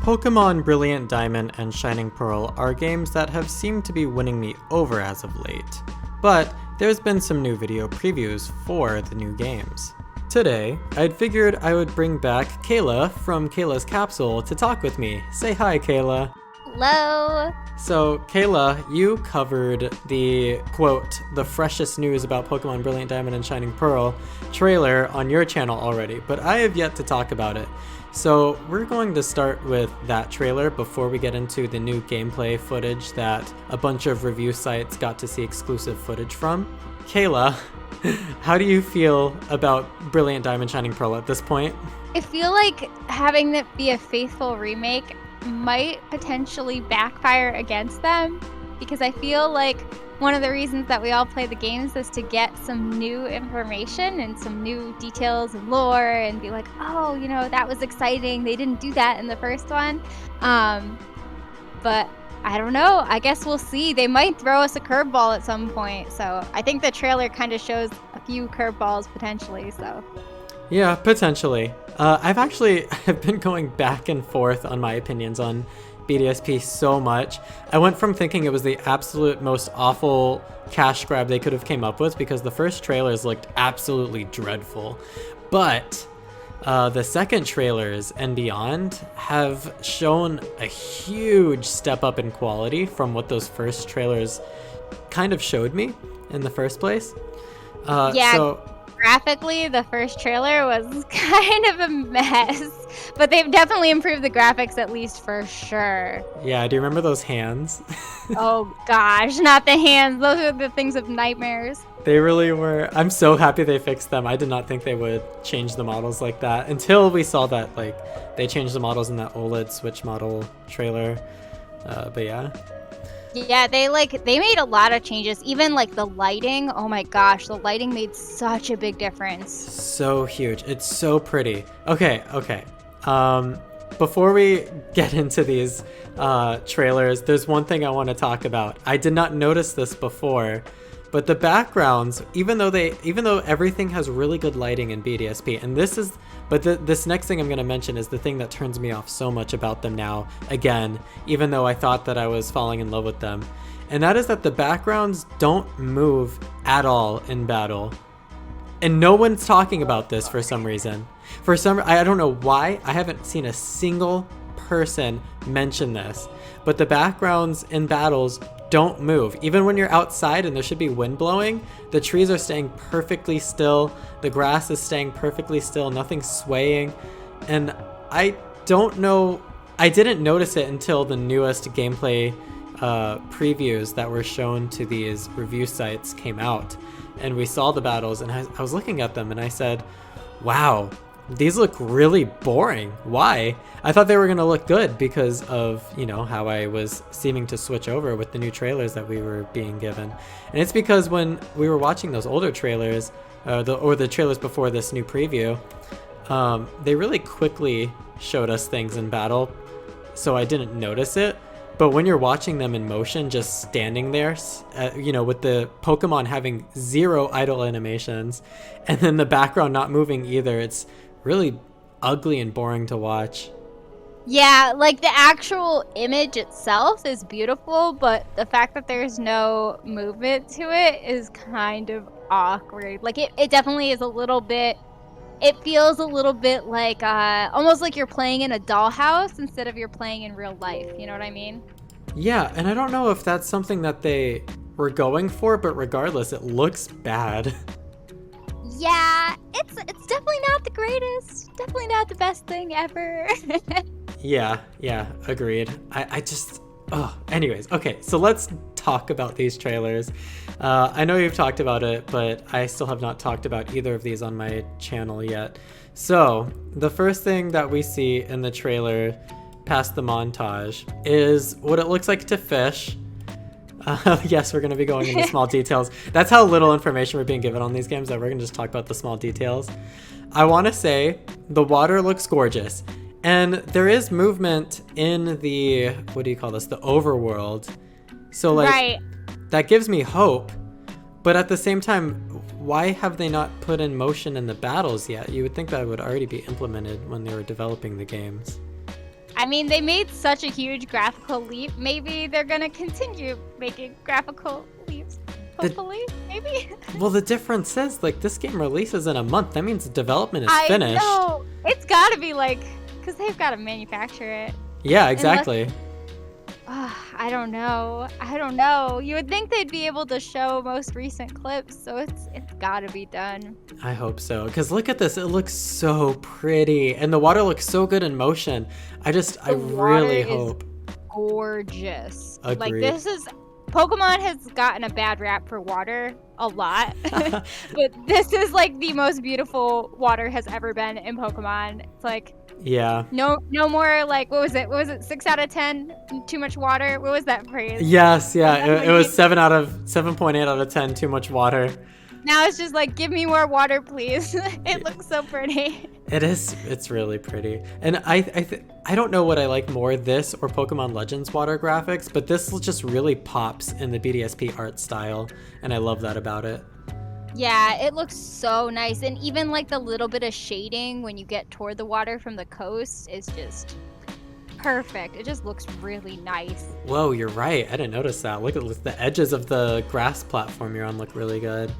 Pokemon Brilliant Diamond and Shining Pearl are games that have seemed to be winning me over as of late, but there's been some new video previews for the new games. Today, I'd figured I would bring back Cayla from Cayla's Capsule to talk with me. Say hi, Cayla. Hello! So, Cayla, you covered the, quote, the freshest news about Pokemon Brilliant Diamond and Shining Pearl trailer on your channel already, but I have yet to talk about it. So we're going to start with that trailer before we get into the new gameplay footage that a bunch of review sites got to see exclusive footage from. Cayla, how do you feel about Brilliant Diamond Shining Pearl at this point? I feel like having it be a faithful remake might potentially backfire against them, because I feel like one of the reasons that we all play the games is to get some new information and some new details and lore and be like, oh, you know, that was exciting. They didn't do that in the first one. But I don't know. I guess we'll see. They might throw us a curveball at some point. So I think the trailer kind of shows a few curveballs potentially. So yeah, potentially. I've been going back and forth on my opinions on BDSP so much. I went from thinking it was the absolute most awful cash grab they could have came up with, because the first trailers looked absolutely dreadful, but the second trailers and beyond have shown a huge step up in quality from what those first trailers kind of showed me in the first place. Graphically, the first trailer was kind of a mess, but they've definitely improved the graphics, at least for sure. Yeah, do you remember those hands? Oh gosh, not the hands. Those are the things of nightmares. They really were. I'm so happy they fixed them. I did not think they would change the models like that until we saw that, like, they changed the models in that OLED Switch model trailer. But yeah. Yeah, they made a lot of changes. Even like the lighting. Oh my gosh, the lighting made such a big difference. So huge. It's so pretty. Okay. Before we get into these trailers, there's one thing I want to talk about. I did not notice this before, but the backgrounds, even though everything has really good lighting in BDSP, and this next thing I'm going to mention is the thing that turns me off so much about them now, again, even though I thought that I was falling in love with them. And that is that the backgrounds don't move at all in battle. And no one's talking about this for some reason. I don't know why. I haven't seen a single person mention this, but the backgrounds in battles don't move. Even when you're outside and there should be wind blowing, the trees are staying perfectly still. The grass is staying perfectly still. Nothing's swaying. And I don't know. I didn't notice it until the newest gameplay previews that were shown to these review sites came out. And we saw the battles, and I was looking at them and I said, wow, these look really boring. Why? I thought they were going to look good because of, you know, how I was seeming to switch over with the new trailers that we were being given. And it's because when we were watching those older trailers, or the trailers before this new preview, they really quickly showed us things in battle, so I didn't notice it. But when you're watching them in motion, just standing there, you know, with the Pokemon having zero idle animations, and then the background not moving either, it's really ugly and boring to watch. Yeah, like the actual image itself is beautiful, but the fact that there's no movement to it is kind of awkward. Like it definitely is a little bit, it feels a little bit like almost like you're playing in a dollhouse instead of you're playing in real life. You know what I mean? Yeah, and I don't know if that's something that they were going for, but regardless, it looks bad. Yeah, it's definitely not the greatest. Definitely not the best thing ever. Yeah, agreed. Anyways, okay, so let's talk about these trailers. I know you've talked about it, but I still have not talked about either of these on my channel yet. So, the first thing that we see in the trailer, past the montage, is what it looks like to fish. Yes, we're going to be going into small details. That's how little information we're being given on these games, that we're going to just talk about the small details. I want to say the water looks gorgeous. And there is movement in the, what do you call this? The overworld. So right. That gives me hope. But at the same time, why have they not put in motion in the battles yet? You would think that would already be implemented when they were developing the games. I mean, they made such a huge graphical leap. Maybe they're gonna continue making graphical leaps. Hopefully, maybe. Well, the difference is, like, this game releases in a month. That means the development is finished. I know. It's gotta be like, because they've gotta manufacture it. Yeah, exactly. I don't know. You would think they'd be able to show most recent clips, so it's gotta be done. I hope so, because look at this. It looks so pretty, and the water looks so good in motion. I really hope. Gorgeous. Agreed. Like, this is... Pokemon has gotten a bad rap for water a lot, but this is like the most beautiful water has ever been in Pokemon. It's like, yeah, no more like, what was it 6 out of 10 too much water? What was that phrase? Yes, yeah, it was 7.8 out of 10 too much water. Now it's just like, give me more water, please. It looks so pretty. It is. It's really pretty. And I don't know what I like more, this or Pokemon Legends water graphics, but this just really pops in the BDSP art style, and I love that about it. Yeah, it looks so nice. And even like the little bit of shading when you get toward the water from the coast is just perfect. It just looks really nice. Whoa, you're right. I didn't notice that. Look at the edges of the grass platform you're on look really good.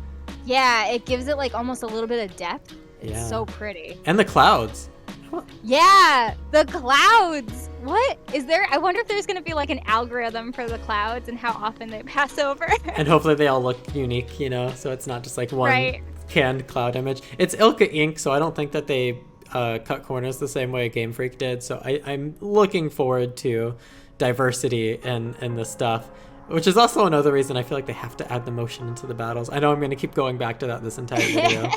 Yeah, it gives it like almost a little bit of depth. It's Yeah. so pretty. And the clouds. Yeah, the clouds. What is there? I wonder if there's going to be like an algorithm for the clouds and how often they pass over. And hopefully they all look unique, you know, so it's not just like one Right. canned cloud image. It's Ilka Inc., so I don't think that they cut corners the same way Game Freak did. So I'm looking forward to diversity in the stuff, which is also another reason I feel like they have to add the motion into the battles. I know I'm going to keep going back to that this entire video,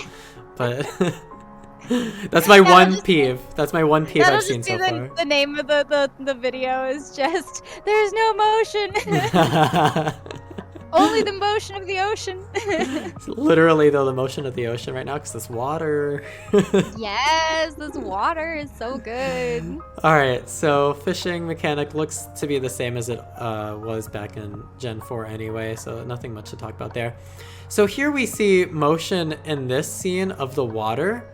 but that's my one peeve. That's my one peeve I've seen so far. The name of the video is just, there's no motion. Only the motion of the ocean. It's literally, though, the motion of the ocean right now, because this water. Yes, this water is so good. All right, so fishing mechanic looks to be the same as it was back in Gen 4 anyway, so nothing much to talk about there. So here we see motion in this scene of the water,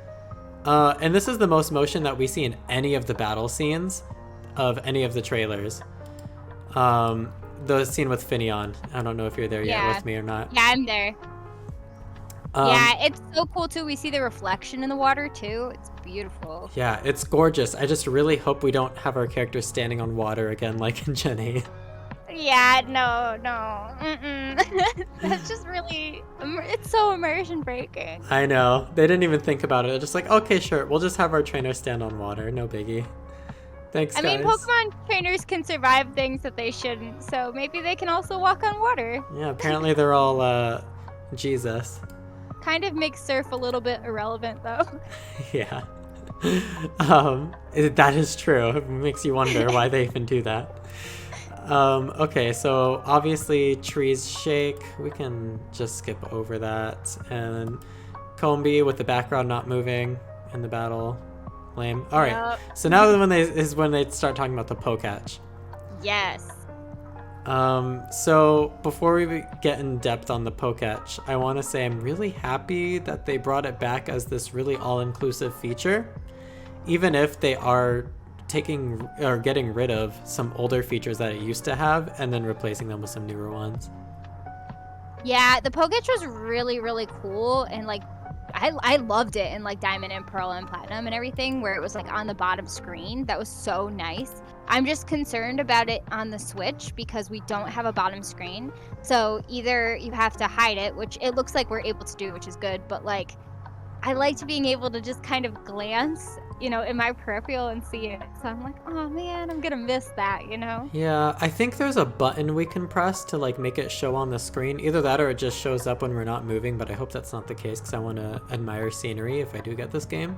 and this is the most motion that we see in any of the battle scenes of any of the trailers. The scene with Finneon. I don't know if you're there yet with me or not. Yeah, I'm there. Yeah, it's so cool too. We see the reflection in the water too. It's beautiful. Yeah, it's gorgeous. I just really hope we don't have our characters standing on water again like in Gen 8. Yeah, no. That's just really, it's so immersion breaking. I know. They didn't even think about it. They're just like, okay, sure. We'll just have our trainers stand on water. No biggie. Thanks, guys. I mean, Pokemon trainers can survive things that they shouldn't, so maybe they can also walk on water. Yeah, apparently they're all Jesus. Kind of makes surf a little bit irrelevant, though. Yeah. That is true. It makes you wonder why they even do that. Okay, so obviously trees shake. We can just skip over that. And Combi with the background not moving in the battle. Lame. All right. Yep. So now when they start talking about the Poke-etch. Yes. So before we get in depth on the Poke-etch, I want to say I'm really happy that they brought it back as this really all-inclusive feature, even if they are taking or getting rid of some older features that it used to have and then replacing them with some newer ones. Yeah, the Poke-etch was really, really cool, and like I loved it in like Diamond and Pearl and Platinum and everything, where it was like on the bottom screen. That was so nice. I'm just concerned about it on the Switch because we don't have a bottom screen. So either you have to hide it, which it looks like we're able to do, which is good, but like I liked being able to just kind of glance, you know, in my peripheral and see it. So I'm like, oh man, I'm gonna miss that, you know? Yeah, I think there's a button we can press to like make it show on the screen. Either that or it just shows up when we're not moving, but I hope that's not the case because I want to admire scenery if I do get this game.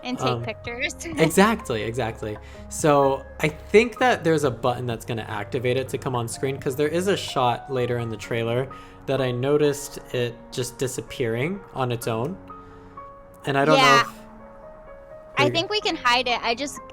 And take pictures. Exactly. So I think that there's a button that's going to activate it to come on screen because there is a shot later in the trailer that I noticed it just disappearing on its own. And I don't know if... I think we can hide it.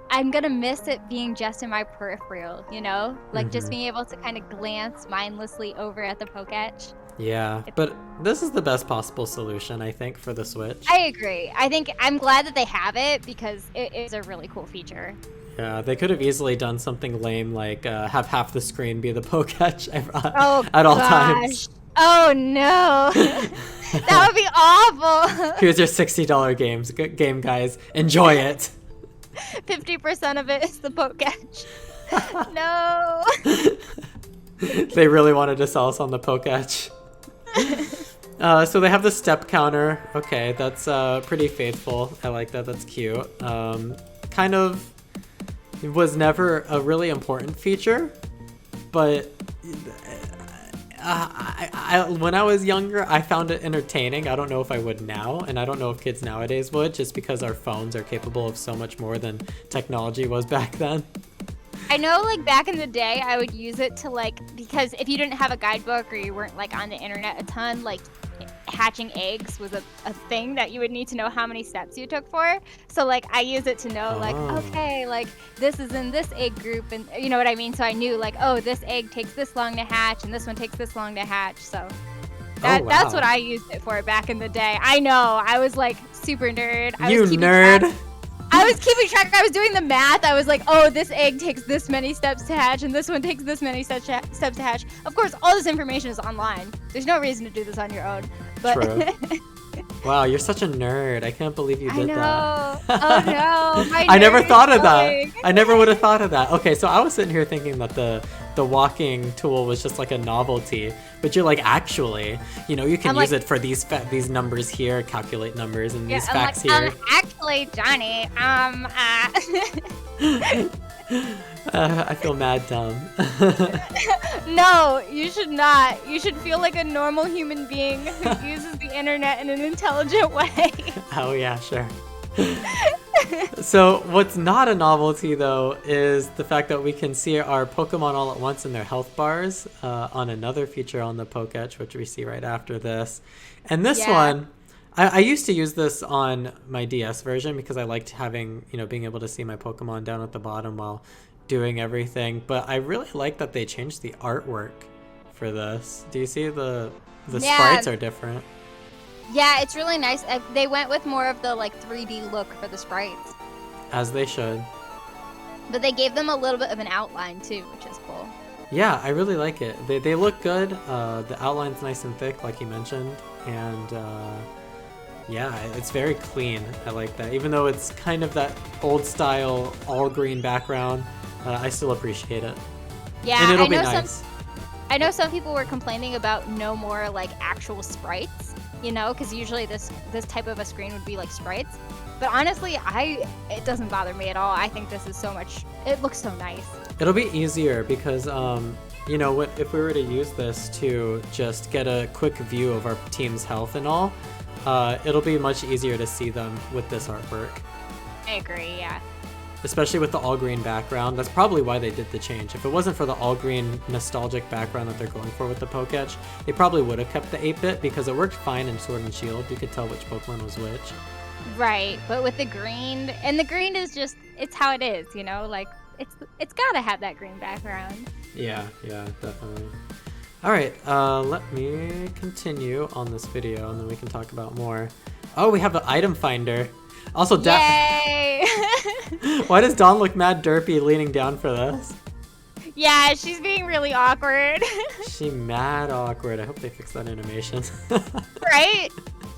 I'm gonna miss it being just in my peripheral, you know? Like just being able to kind of glance mindlessly over at the Poke-etch. Yeah, but this is the best possible solution, I think, for the Switch. I agree. I'm glad that they have it because it is a really cool feature. Yeah, they could have easily done something lame like have half the screen be the Poke-etch Oh at all gosh. times. Oh no. That would be awful. Here's your $60 game, guys. Enjoy it. 50% of it is the Poke-etch. No. They really wanted to sell us on the Poke-etch. So they have the step counter. Okay, that's pretty faithful. I like that. That's cute. Kind of was never a really important feature, but when I was younger, I found it entertaining. I don't know if I would now, and I don't know if kids nowadays would, just because our phones are capable of so much more than technology was back then. I know, like, back in the day, I would use it to, like, because if you didn't have a guidebook or you weren't, like, on the internet a ton, like, hatching eggs was a thing that you would need to know how many steps you took for. So, like, I use it to know, like, okay, like, this is in this egg group, and you know what I mean? So I knew, like, oh, this egg takes this long to hatch, and this one takes this long to hatch, so... That's what I used it for back in the day. I know, I was, like, super nerd. You nerd! I was keeping track. I was doing the math. I was like, oh, this egg takes this many steps to hatch, and this one takes this many steps to hatch. Of course, all this information is online. There's no reason to do this on your own. But True. Wow, you're such a nerd. I can't believe you did that. Oh, no. I never thought of that. I never would have thought of that. Okay, so I was sitting here thinking that the walking tool was just like a novelty, but you're like, actually, you know, you can use it for these numbers here, calculate numbers, and these facts here. Actually, Johnny, I feel mad dumb. No, you should not. You should feel like a normal human being who uses the internet in an intelligent way. Oh yeah, sure. So what's not a novelty though is the fact that we can see our Pokemon all at once in their health bars on another feature on the Poke-etch, which we see right after this. And this one, I used to use this on my DS version because I liked having, you know, being able to see my Pokemon down at the bottom while doing everything. But I really like that they changed the artwork for this. Do you see the sprites are different? Yeah, it's really nice. They went with more of the, like, 3D look for the sprites. As they should. But they gave them a little bit of an outline, too, which is cool. Yeah, I really like it. They look good. The outline's nice and thick, like you mentioned. And, yeah, it's very clean. I like that. Even though it's kind of that old-style, all-green background, I still appreciate it. Yeah, and it'll be nice. I know some people were complaining about no more, like, actual sprites. You know, because usually this type of a screen would be like sprites. But honestly, it doesn't bother me at all. I think this is so much, it looks so nice. It'll be easier because, you know, if we were to use this to just get a quick view of our team's health and all, it'll be much easier to see them with this artwork. I agree, yeah. Especially with the all-green background. That's probably why they did the change. If it wasn't for the all-green nostalgic background that they're going for with the Poke-etch, they probably would have kept the 8-bit because it worked fine in Sword and Shield. You could tell which Pokemon was which. Right, but with the green, and the green is just, it's how it is, you know? Like, it's gotta have that green background. Yeah, definitely. All right, let me continue on this video, and then we can talk about more. Oh, we have the item finder. Also, Yay! Why does Dawn look mad derpy leaning down for this? Yeah, she's being really awkward. She mad awkward. I hope they fix that animation. Right?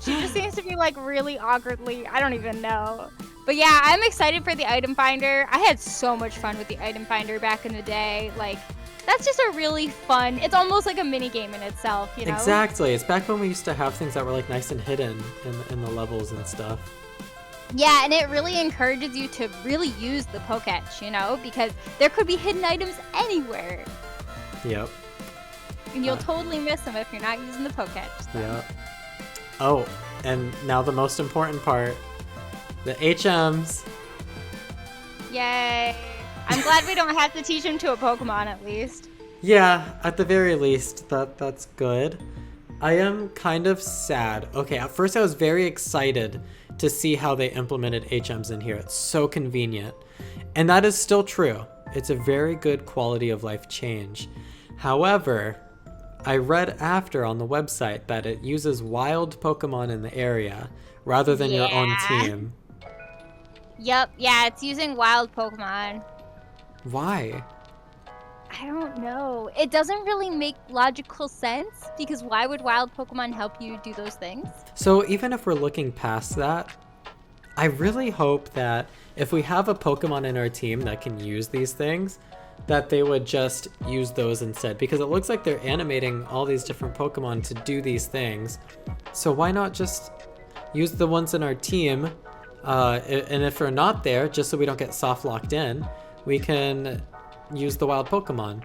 She just seems to be like really awkwardly, I don't even know. But yeah, I'm excited for the item finder. I had so much fun with the item finder back in the day. Like, that's just a really fun, it's almost like a mini game in itself, you know? Exactly. It's back when we used to have things that were like nice and hidden in the levels and stuff. Yeah, and it really encourages you to really use the Poke-etch, you know, because there could be hidden items anywhere. Yep. And you'll totally miss them if you're not using the Poke-etch. So. Yep. Oh, and now the most important part, the HMs. Yay. I'm glad we don't have to teach them to a Pokemon at least. Yeah, at the very least, that's good. I am kind of sad. Okay, at first I was very excited to see how they implemented HMs in here. It's so convenient. And that is still true. It's a very good quality of life change. However, I read after on the website that it uses wild Pokemon in the area rather than your own team. Yep, yeah, it's using wild Pokemon. Why? I don't know. It doesn't really make logical sense because why would wild Pokemon help you do those things? So even if we're looking past that, I really hope that if we have a Pokemon in our team that can use these things, that they would just use those instead, because it looks like they're animating all these different Pokemon to do these things. So why not just use the ones in our team? And if they're not there, just so we don't get soft locked in, we can use the wild Pokemon.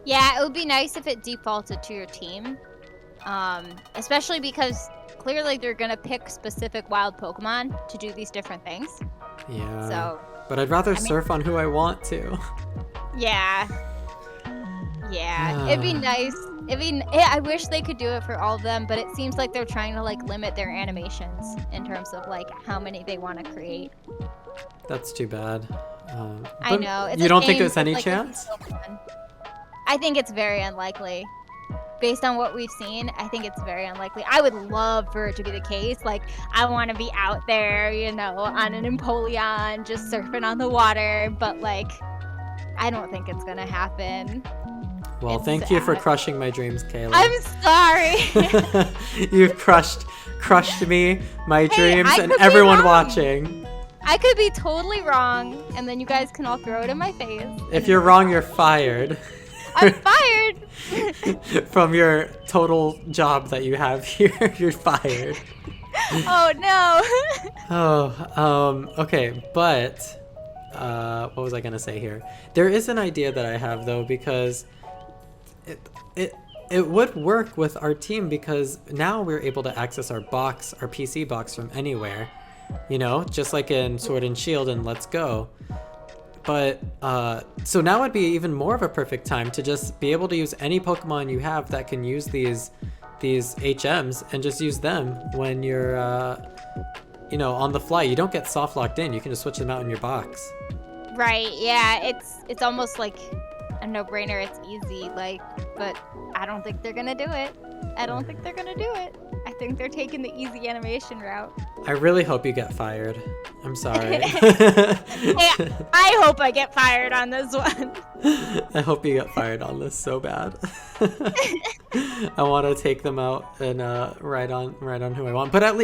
Yeah, it would be nice if it defaulted to your team. Especially because clearly they're gonna pick specific wild Pokemon to do these different things. Yeah. So, but I'd rather surf on who I want to. yeah. Yeah, it'd be nice. I wish they could do it for all of them, but it seems like they're trying to like limit their animations in terms of like how many they want to create. That's too bad. I know. It's you don't think there's any chance? I think it's very unlikely. Based on what we've seen, I think it's very unlikely. I would love for it to be the case. Like, I want to be out there, you know, on an Empoleon, just surfing on the water. But, like, I don't think it's going to happen. Well, thank you for crushing my dreams, Cayla. I'm sorry. You've crushed me, my dreams, I and could be everyone wrong. watching. I could be totally wrong, and then you guys can all throw it in my face. If you're wrong, you're fired. I'm fired. From your total job that you have here, you're fired. Oh, no. Okay, but what was I gonna say here? There is an idea that I have though, because it would work with our team, because now we're able to access our PC box from anywhere, you know, just like in Sword and Shield and Let's Go. But so now would be even more of a perfect time to just be able to use any Pokemon you have that can use these HMs, and just use them when you're you know, on the fly. You don't get soft locked in. You can just switch them out in your box. Right, yeah, it's almost like a no-brainer. It's easy, like, but I don't think they're gonna do it. I think they're taking the easy animation route. I really hope you get fired. I'm sorry. Hey, I hope I get fired on this one. I hope you get fired on this so bad. I want to take them out and ride on who I want. But at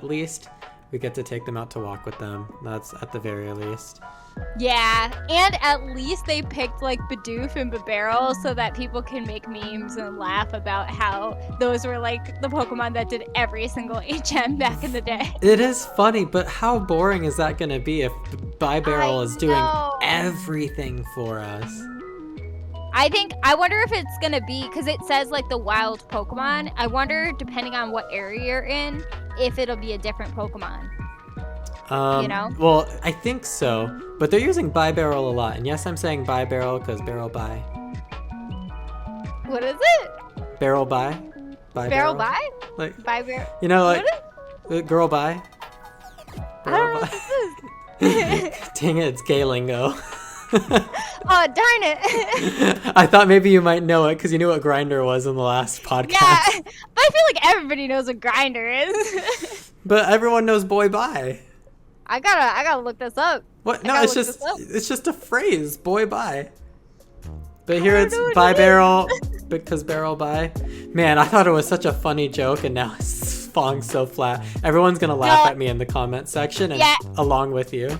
least we get to take them out to walk with them. That's at the very least. Yeah, and at least they picked like Bidoof and Bibarel so that people can make memes and laugh about how those were like the Pokemon that did every single HM back in the day. It is funny, but how boring is that going to be if Bibarel is doing everything for us? I wonder if it's gonna be, because it says like the wild Pokemon. I wonder, depending on what area you're in, if it'll be a different Pokemon. You know? Well, I think so, but they're using Bibarel a lot. And yes, I'm saying Bibarel because barrel by. What is it? Barrel by. Barrel by? Like, Bibarel. you know, like, girl by. I don't know what this is. Dang it, it's gay lingo. Oh, darn it. I thought maybe you might know it because you knew what Grinder was in the last podcast. Yeah, but I feel like everybody knows what Grinder is. But everyone knows boy bye. I gotta look this up. What? No, it's just a phrase, boy bye. But here it's by barrel because barrel by. Man, I thought it was such a funny joke, and now it's falling so flat. Everyone's gonna laugh at me in the comment section, and along with you.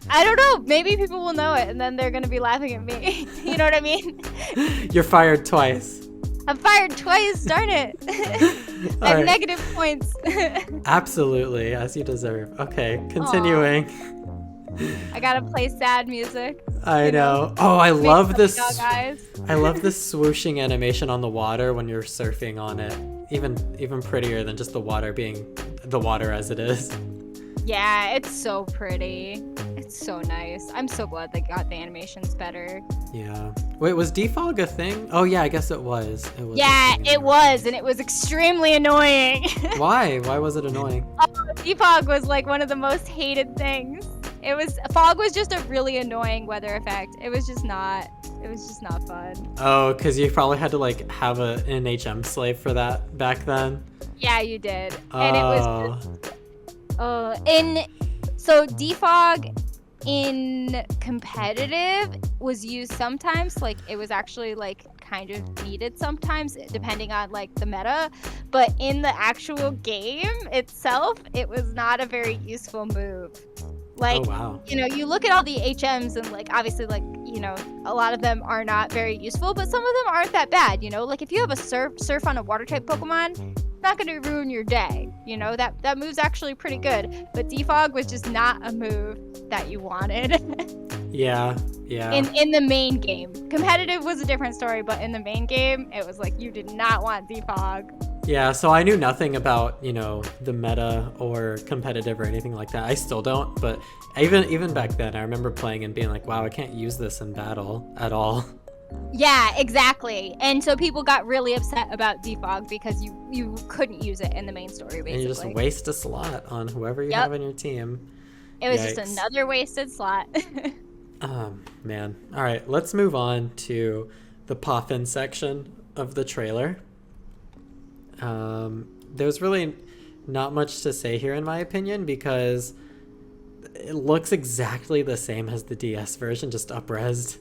I don't know. Maybe people will know it, and then they're gonna be laughing at me. You know what I mean? You're fired twice. I'm fired twice. Darn it. I have negative points. Absolutely, as you deserve. Okay, continuing. I gotta play sad music. I know. Oh, I love this. I love this swooshing animation on the water when you're surfing on it. Even prettier than just the water being the water as it is. Yeah, it's so pretty. It's so nice. I'm so glad they got the animations better. Yeah. Wait, was defog a thing? Oh yeah, I guess it was. Yeah, it was, and it was extremely annoying. Why? Why was it annoying? Defog was like one of the most hated things. Fog was just a really annoying weather effect. It was just not fun. Oh, because you probably had to like have an HM slave for that back then. Yeah, you did. And it was just, So defog in competitive was used sometimes, like it was actually like kind of needed sometimes depending on like the meta, but in the actual game itself it was not a very useful move. Like, oh, wow. you know, you look at all the HMs and like obviously like, you know, a lot of them are not very useful, but some of them aren't that bad, you know? Like if you have a surf on a water type Pokemon, it's not going to ruin your day, you know? That move's actually pretty good, but defog was just not a move that you wanted. Yeah. In the main game. Competitive was a different story, but in the main game, it was like you did not want defog. Yeah, so I knew nothing about, you know, the meta or competitive or anything like that. I still don't, but even back then, I remember playing and being like, wow, I can't use this in battle at all. Yeah, exactly. And so people got really upset about defog because you couldn't use it in the main story, basically. And you just waste a slot on whoever you have in your team. It was just another wasted slot. Man. All right, let's move on to the Poffin section of the trailer. There's really not much to say here in my opinion because it looks exactly the same as the DS version, just up-resed.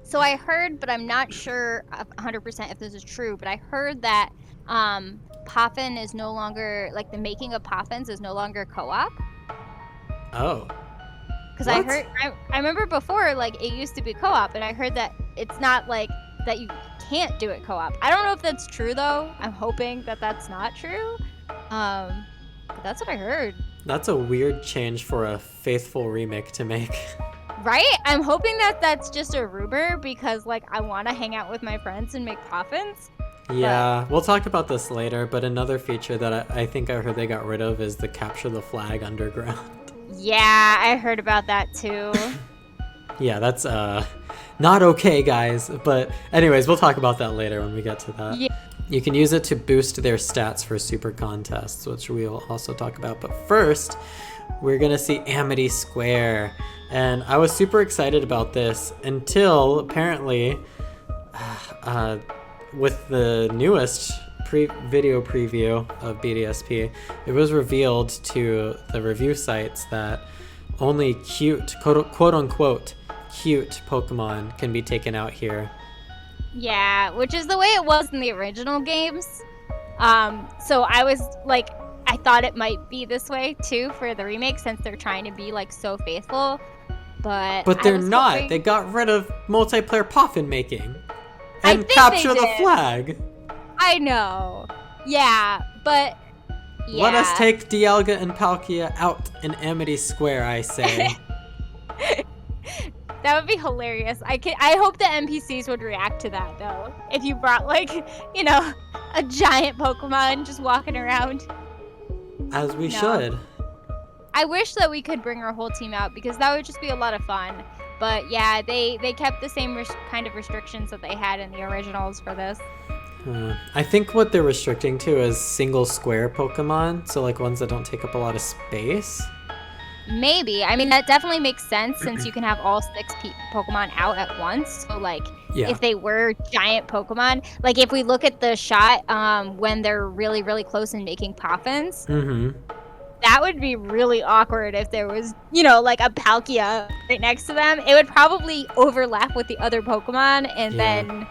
So I heard, but I'm not sure 100% if this is true, but I heard that Poffin is no longer, like the making of Poffins is no longer co-op. Oh. Because I remember before, like, it used to be co-op, and I heard that it's not, like, that you can't do it co-op. I don't know if that's true, though. I'm hoping that that's not true. But that's what I heard. That's a weird change for a faithful remake to make. Right? I'm hoping that that's just a rumor, because, like, I want to hang out with my friends and make Poffins. Yeah, we'll talk about this later, but another feature that I think I heard they got rid of is the capture the flag underground. Yeah, I heard about that too. Yeah, that's not okay, guys. But anyways, we'll talk about that later when we get to that. Yeah. You can use it to boost their stats for super contests, which we'll also talk about. But first, we're going to see Amity Square. And I was super excited about this until apparently with the newest video preview of BDSP, it was revealed to the review sites that only cute, quote unquote, cute Pokemon can be taken out here. Yeah, which is the way it was in the original games. So I was like, I thought it might be this way too for the remake since they're trying to be like so faithful. But they're not. Hoping... They got rid of multiplayer Poffin making and capture the flag. I know. Yeah, but yeah. Let us take Dialga and Palkia out in Amity Square, I say. That would be hilarious. I hope the NPCs would react to that though. If you brought like, you know, a giant Pokemon just walking around. As we should. I wish that we could bring our whole team out because that would just be a lot of fun. But yeah, they kept the same kind of restrictions that they had in the originals for this. I think what they're restricting to is single square Pokemon, so like ones that don't take up a lot of space. Maybe. I mean, that definitely makes sense since you can have all 6 Pokemon out at once. So like, if they were giant Pokemon, like if we look at the shot when they're really, really close and making Poffins, that would be really awkward if there was, you know, like a Palkia right next to them. It would probably overlap with the other Pokemon and then...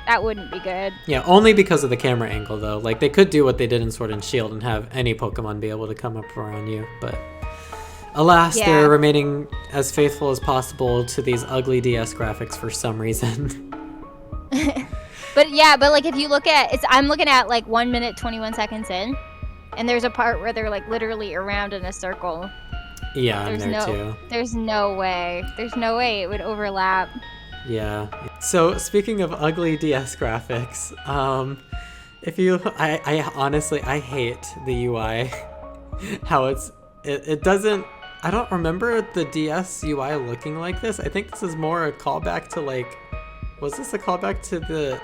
That wouldn't be good. Yeah, only because of the camera angle, though. Like, they could do what they did in Sword and Shield and have any Pokemon be able to come up around you. But alas, they're remaining as faithful as possible to these ugly DS graphics for some reason. But like, if you look at... I'm looking at, like, 1 minute, 21 seconds in. And there's a part where they're, like, literally around in a circle. Yeah, I'm there, too. There's no way. There's no way it would overlap. Yeah. So speaking of ugly DS graphics, I honestly hate the UI. How it doesn't. I don't remember the DS UI looking like this. I think this is more a callback to like, was this a callback to the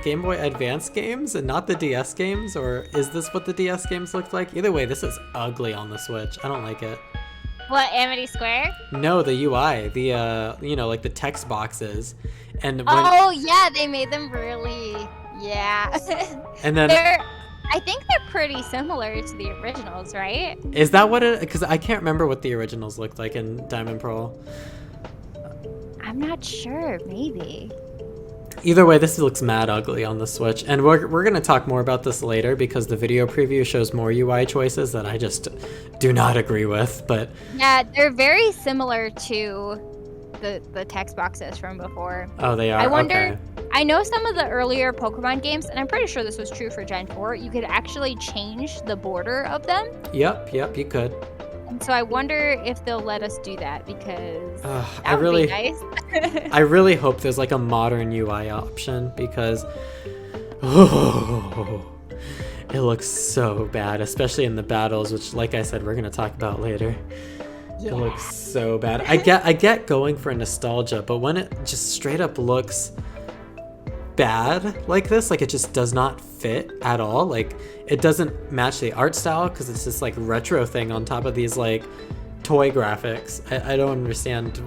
Game Boy Advance games and not the DS games, or is this what the DS games looked like? Either way, this is ugly on the Switch. I don't like it. What, Amity Square? No, the UI, the you know, like the text boxes, and oh yeah, they made them really, And then I think they're pretty similar to the originals, right? Is that what it? Because I can't remember what the originals looked like in Diamond Pearl. I'm not sure. Maybe. Either way, this looks mad ugly on the Switch, and we're gonna talk more about this later because the video preview shows more UI choices that I just do not agree with. But yeah, they're very similar to the text boxes from before. Oh, they are. I wonder. Okay. I know some of the earlier Pokemon games, and I'm pretty sure this was true for Gen 4. You could actually change the border of them. Yep, you could. And so I wonder if they'll let us do that because I would be nice. I really hope there's like a modern UI option because it looks so bad, especially in the battles, which, like I said, we're gonna talk about later. Yeah. It looks so bad. I get going for nostalgia, but when it just straight up looks bad like this, like it just does not fit at all, like it doesn't match the art style because it's this like retro thing on top of these like toy graphics. I don't understand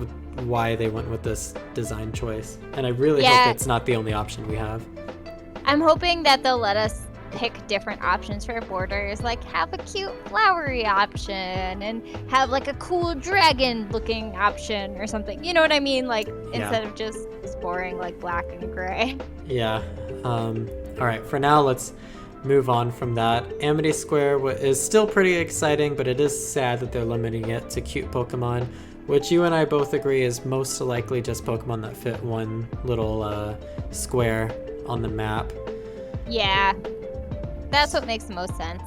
why they went with this design choice, and I really hope it's not the only option we have. I'm hoping that they'll let us pick different options for borders, like have a cute flowery option and have like a cool dragon looking option or something, you know what I mean, like instead of just boring like black and gray. Yeah. All right, for now let's move on from that. Amity Square is still pretty exciting, but it is sad that they're limiting it to cute Pokemon, which you and I both agree is most likely just Pokemon that fit one little square on the map. Yeah, that's what makes the most sense.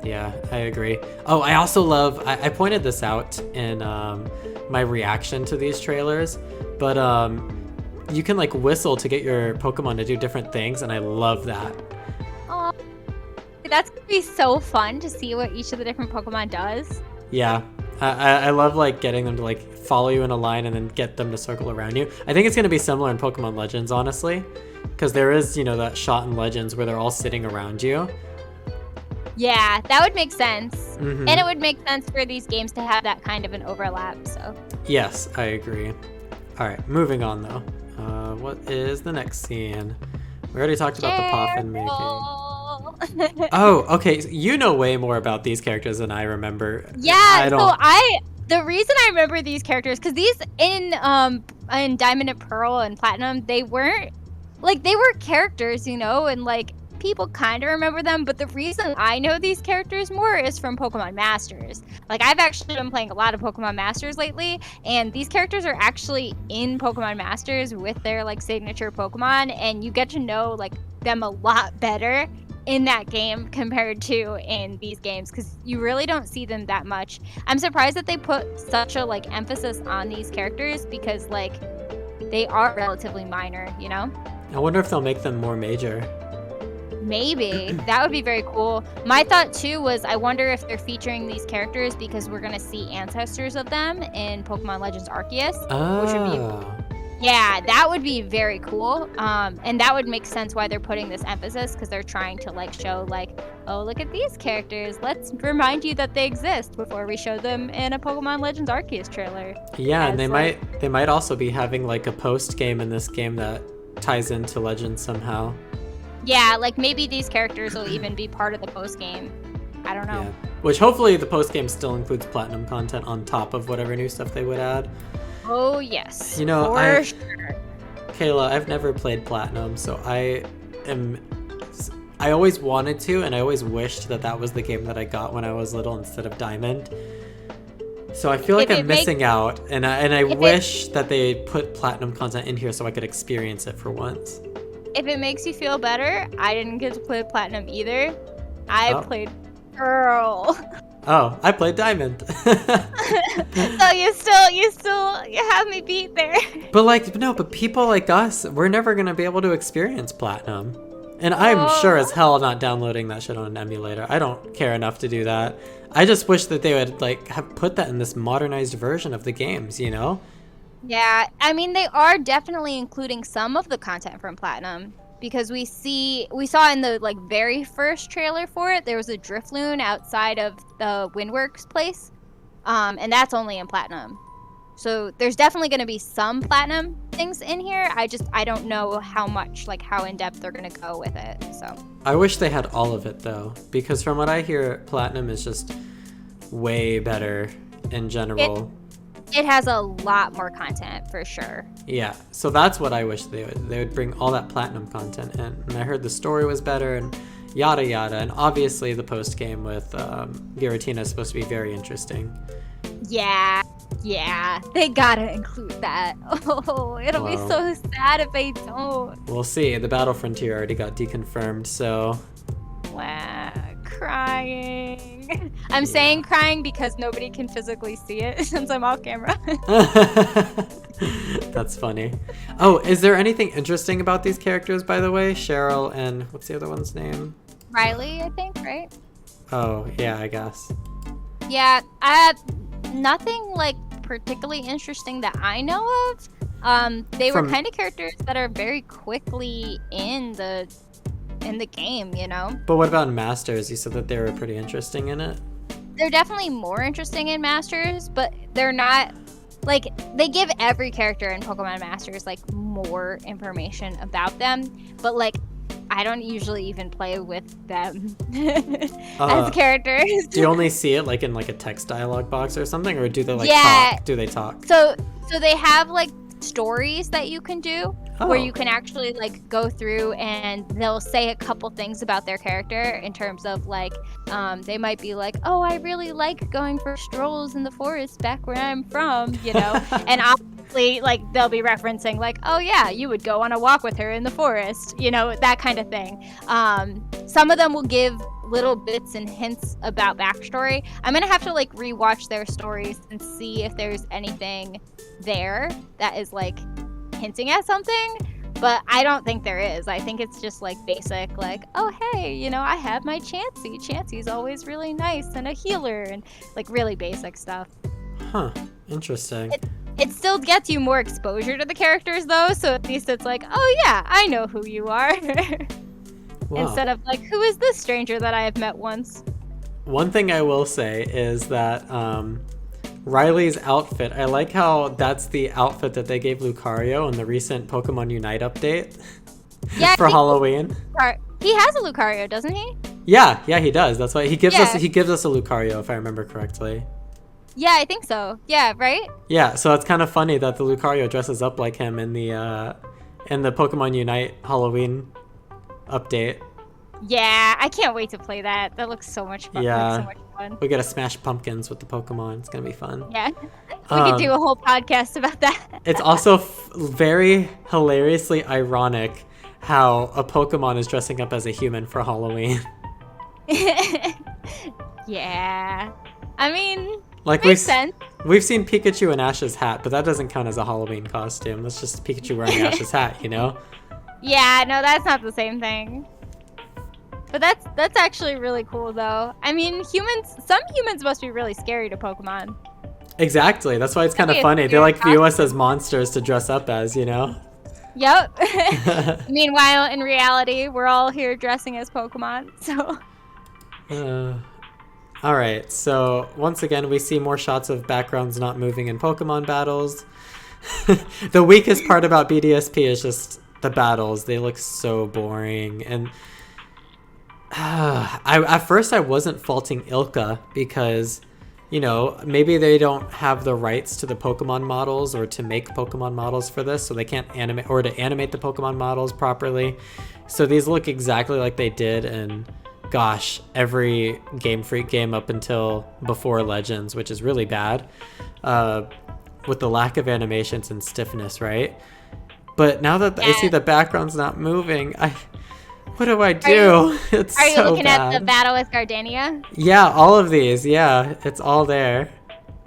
Yeah, I agree. Oh, I also love, I pointed this out in my reaction to these trailers, but you can like whistle to get your Pokemon to do different things, and I love that. Oh, that's gonna be so fun to see what each of the different Pokemon does. Yeah, I love like getting them to like follow you in a line and then get them to circle around you. I think it's gonna be similar in Pokemon Legends, honestly, because there is, you know, that shot in Legends where they're all sitting around you. Yeah, that would make sense. Mm-hmm. And it would make sense for these games to have that kind of an overlap, so. Yes, I agree. All right, moving on though. What is the next scene? We already talked about the Poffin making. Oh, okay. So you know way more about these characters than I remember. Yeah, the reason I remember these characters, because these in Diamond and Pearl and Platinum, they weren't, like, they were characters, you know, and like people kind of remember them, but the reason I know these characters more is from Pokemon Masters. Like, I've actually been playing a lot of Pokemon Masters lately, and these characters are actually in Pokemon Masters with their like signature Pokemon, and you get to know like them a lot better in that game compared to in these games, because you really don't see them that much. I'm surprised that they put such a like emphasis on these characters, because like they are relatively minor, you know? I wonder if they'll make them more major. Maybe. That would be very cool. My thought too was, I wonder if they're featuring these characters because we're going to see ancestors of them in Pokemon Legends Arceus. Which would be, yeah, that would be very cool. And that would make sense why they're putting this emphasis, because they're trying to like show like, oh, look at these characters. Let's remind you that they exist before we show them in a Pokemon Legends Arceus trailer. Yeah, and they might also be having like a post game in this game that ties into Legends somehow. Yeah, like maybe these characters will even be part of the post game. I don't know. Yeah. Which hopefully the post game still includes Platinum content on top of whatever new stuff they would add. Oh yes. You know, sure. Cayla, I've never played Platinum, so I always wanted to, and I always wished that was the game that I got when I was little instead of Diamond. So I feel like I'm missing out, and I wish that they put Platinum content in here so I could experience it for once. If it makes you feel better, I didn't get to play Platinum either. I played Pearl. Oh, I played Diamond. So you have me beat there. But people like us, we're never gonna be able to experience Platinum. And I'm sure as hell not downloading that shit on an emulator. I don't care enough to do that. I just wish that they would like have put that in this modernized version of the games, you know? Yeah, I mean, they are definitely including some of the content from Platinum, because we saw in the like very first trailer for it, there was a Drifloon outside of the Windworks place, and that's only in Platinum. So there's definitely going to be some Platinum, things in here. I don't know how much, like how in depth they're gonna go with it. So I wish they had all of it though, because from what I hear, Platinum is just way better in general. It has a lot more content for sure. Yeah, so that's what I wish they would bring all that Platinum content in. And I heard the story was better and yada yada, and obviously the post game with Giratina is supposed to be very interesting. Yeah, they gotta include that. Oh, it'll be so sad if they don't. We'll see. The Battle Frontier already got deconfirmed, so. Wow, crying. I'm saying crying because nobody can physically see it since I'm off camera. That's funny. Oh, is there anything interesting about these characters, by the way? Cheryl and what's the other one's name? Riley, I think, right? Oh, yeah, I guess. Yeah, nothing like particularly interesting that I know of. They were kind of characters that are very quickly in the game, you know? But what about Masters? You said that they were pretty interesting in it? They're definitely more interesting in Masters, but they're not, like, they give every character in Pokemon Masters, like, more information about them, but, like, I don't usually even play with them as characters. Do you only see it, like, in, like, a text dialogue box or something, or do they, like, talk? Do they talk? So they have, like, stories that you can do where you can actually like go through and they'll say a couple things about their character in terms of like they might be like, oh, I really like going for strolls in the forest back where I'm from, you know. And obviously like they'll be referencing like, oh yeah, you would go on a walk with her in the forest, you know, that kind of thing. Some of them will give little bits and hints about backstory. I'm gonna have to like rewatch their stories and see if there's anything there that is like hinting at something, but I don't think there is. I think it's just like basic, like, oh hey, you know, I have my Chansey. Chansey's always really nice and a healer, and like really basic stuff. Huh, interesting. It still gets you more exposure to the characters though, so at least it's like, oh yeah, I know who you are. Wow. Instead of like, who is this stranger that I have met once? One thing I will say is that Riley's outfit, I like how that's the outfit that they gave Lucario in the recent Pokemon Unite update. Yeah, for Halloween. He has a Lucario, doesn't he? Yeah, he does. That's why he gives us a Lucario, if I remember correctly. Yeah, I think so. Yeah, right? Yeah, so it's kind of funny that the Lucario dresses up like him in the Pokemon Unite Halloween update. Yeah, I can't wait to play that. That looks so much fun. Yeah. So much fun. We gotta smash pumpkins with the Pokemon. It's gonna be fun. Yeah. We could do a whole podcast about that. It's also very hilariously ironic how a Pokemon is dressing up as a human for Halloween. Yeah. I mean, like makes sense. We've seen Pikachu in Ash's hat, but that doesn't count as a Halloween costume. That's just Pikachu wearing Ash's hat, you know? Yeah, no, that's not the same thing. But that's actually really cool, though. I mean, some humans must be really scary to Pokemon. Exactly. That's why it's kind of funny. They like view us as monsters to dress up as, you know? Yep. Meanwhile, in reality, we're all here dressing as Pokemon, so... All right, so once again, we see more shots of backgrounds not moving in Pokemon battles. The weakest part about BDSP is just the battles. They look so boring, and at first I wasn't faulting Ilka because, you know, maybe they don't have the rights to the Pokemon models or to make Pokemon models for this, so they can't animate or to animate the Pokemon models properly. So these look exactly like they did in, gosh, every Game Freak game up until before Legends, which is really bad, with the lack of animations and stiffness, right? But now that I see the background's not moving, what do I do? It's so bad. Are you looking at the battle with Gardenia? Yeah, all of these. Yeah, it's all there.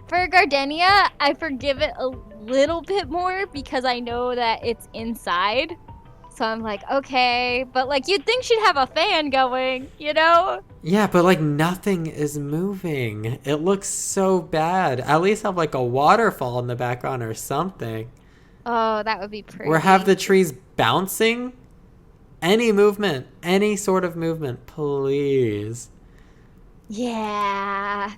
For Gardenia, I forgive it a little bit more because I know that it's inside. So I'm like, okay, but like you'd think she'd have a fan going, you know? Yeah, but like nothing is moving. It looks so bad. At least have like a waterfall in the background or something. Oh, that would be pretty. Or have the trees bouncing. Any movement, any sort of movement, please. Yeah.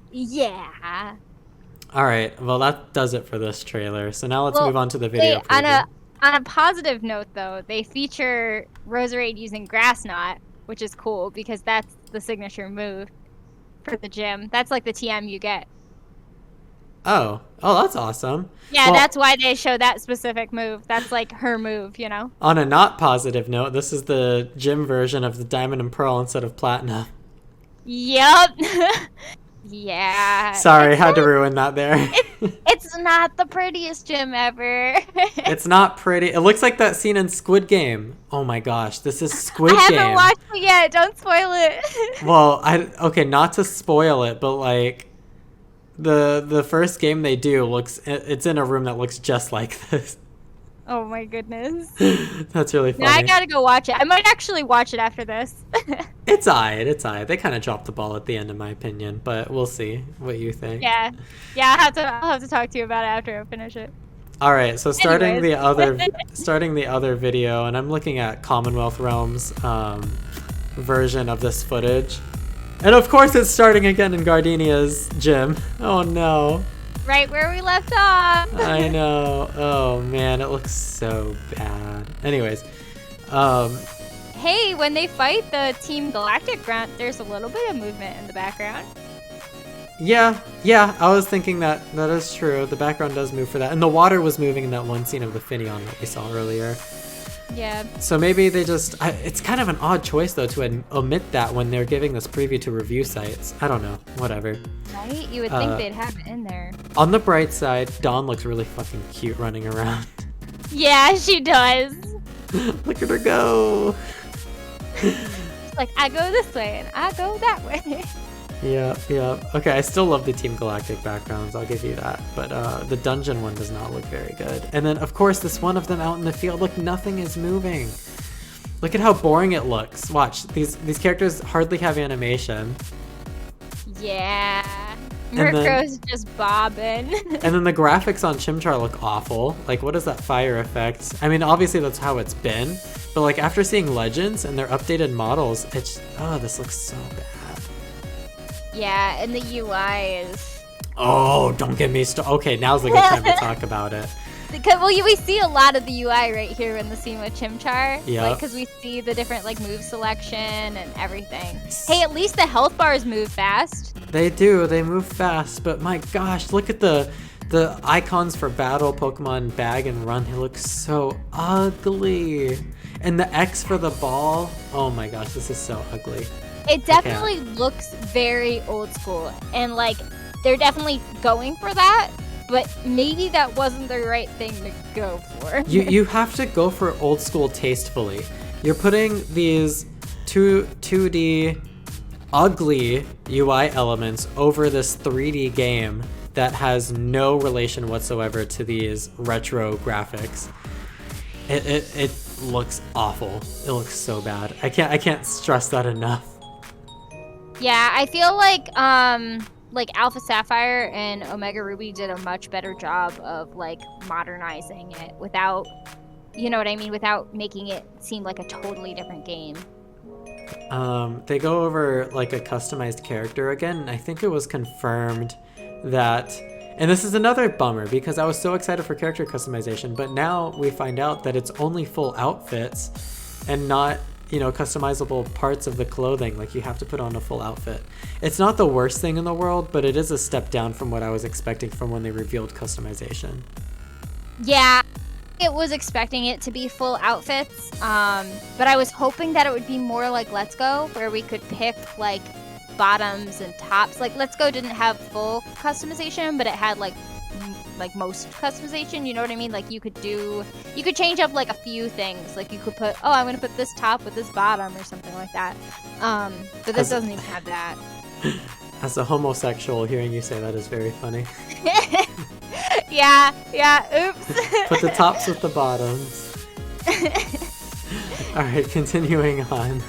All right, well that does it for this trailer. So now let's move on to the video preview. On a positive note, though, they feature Roserade using Grass Knot, which is cool because that's the signature move for the gym. That's like the TM you get. Oh, that's awesome. Yeah, Well, that's why they show that specific move. That's like her move, you know? on a not positive note, this is the gym version of the Diamond and Pearl instead of Platinum. Yep. Yeah. Sorry, had to ruin that there. It's not the prettiest gym ever. It's not pretty. It looks like that scene in Squid Game. Oh my gosh, this is Squid I Game. haven't watched it yet. Don't spoil it. Well, okay, not to spoil it, but like the first game they do it's in a room that looks just like this. Oh my goodness. That's really funny. Now I gotta go watch it. I might actually watch it after this. It's alright. They kind of dropped the ball at the end, in my opinion, but we'll see what you think. Yeah. I'll have to talk to you about it after I finish it. All right, so starting Anyways. the other video, and I'm looking at Commonwealth Realms version of this footage, and of course it's starting again in Gardenia's gym. Oh no. Right where we left off. I know. Oh man, it looks so bad. Anyways, Hey, when they fight the Team Galactic grunt, there's a little bit of movement in the background. yeah, I was thinking that is true. The background does move for that, and the water was moving in that one scene of the Finion that we saw earlier. Yeah. So maybe they just... it's kind of an odd choice, though, to omit that when they're giving this preview to review sites. I don't know. Whatever. Right? You would think they'd have it in there. On the bright side, Dawn looks really fucking cute running around. Yeah, she does. Look at her go! She's like, I go this way and I go that way. Yeah. Okay, I still love the Team Galactic backgrounds, I'll give you that. But the dungeon one does not look very good. And then, of course, this one of them out in the field. Look, nothing is moving. Look at how boring it looks. Watch, these characters hardly have animation. Yeah. then- Murkro's just bobbing. And then the graphics on Chimchar look awful. Like, what is that fire effect? I mean, obviously that's how it's been. But, like, after seeing Legends and their updated models, it's... Oh, this looks so bad. Yeah, and the UI is... Oh, don't get me started. Okay, now's a good time to talk about it. Because, we see a lot of the UI right here in the scene with Chimchar. Yeah. Because we see the different, move selection and everything. Hey, at least the health bars move fast. They do. They move fast. But my gosh, look at the icons for battle, Pokemon Bag and Run. They look so ugly. And the X for the ball. Oh my gosh, this is so ugly. It definitely looks very old school. And, they're definitely going for that. But maybe that wasn't the right thing to go for. You have to go for old school tastefully. You're putting these 2D ugly UI elements over this 3D game that has no relation whatsoever to these retro graphics. It looks awful. It looks so bad. I can't stress that enough. Yeah, I feel like Alpha Sapphire and Omega Ruby did a much better job of modernizing it without, you know what I mean, without making it seem like a totally different game. They go over a customized character again, and I think it was confirmed that, and this is another bummer because I was so excited for character customization, but now we find out that it's only full outfits and not, customizable parts of the clothing. You have to put on a full outfit. It's not the worst thing in the world, but it is a step down from what I was expecting from when they revealed customization. Yeah, it was expecting it to be full outfits, but I was hoping that it would be more like Let's Go, where we could pick bottoms and tops. Let's Go didn't have full customization, but it had most customization, you know what I mean? You could change up a few things. You could put, oh, I'm gonna put this top with this bottom or something like that. But this doesn't even have that. As a homosexual, hearing you say that is very funny. Yeah, oops. Put the tops with the bottoms. Alright, continuing on.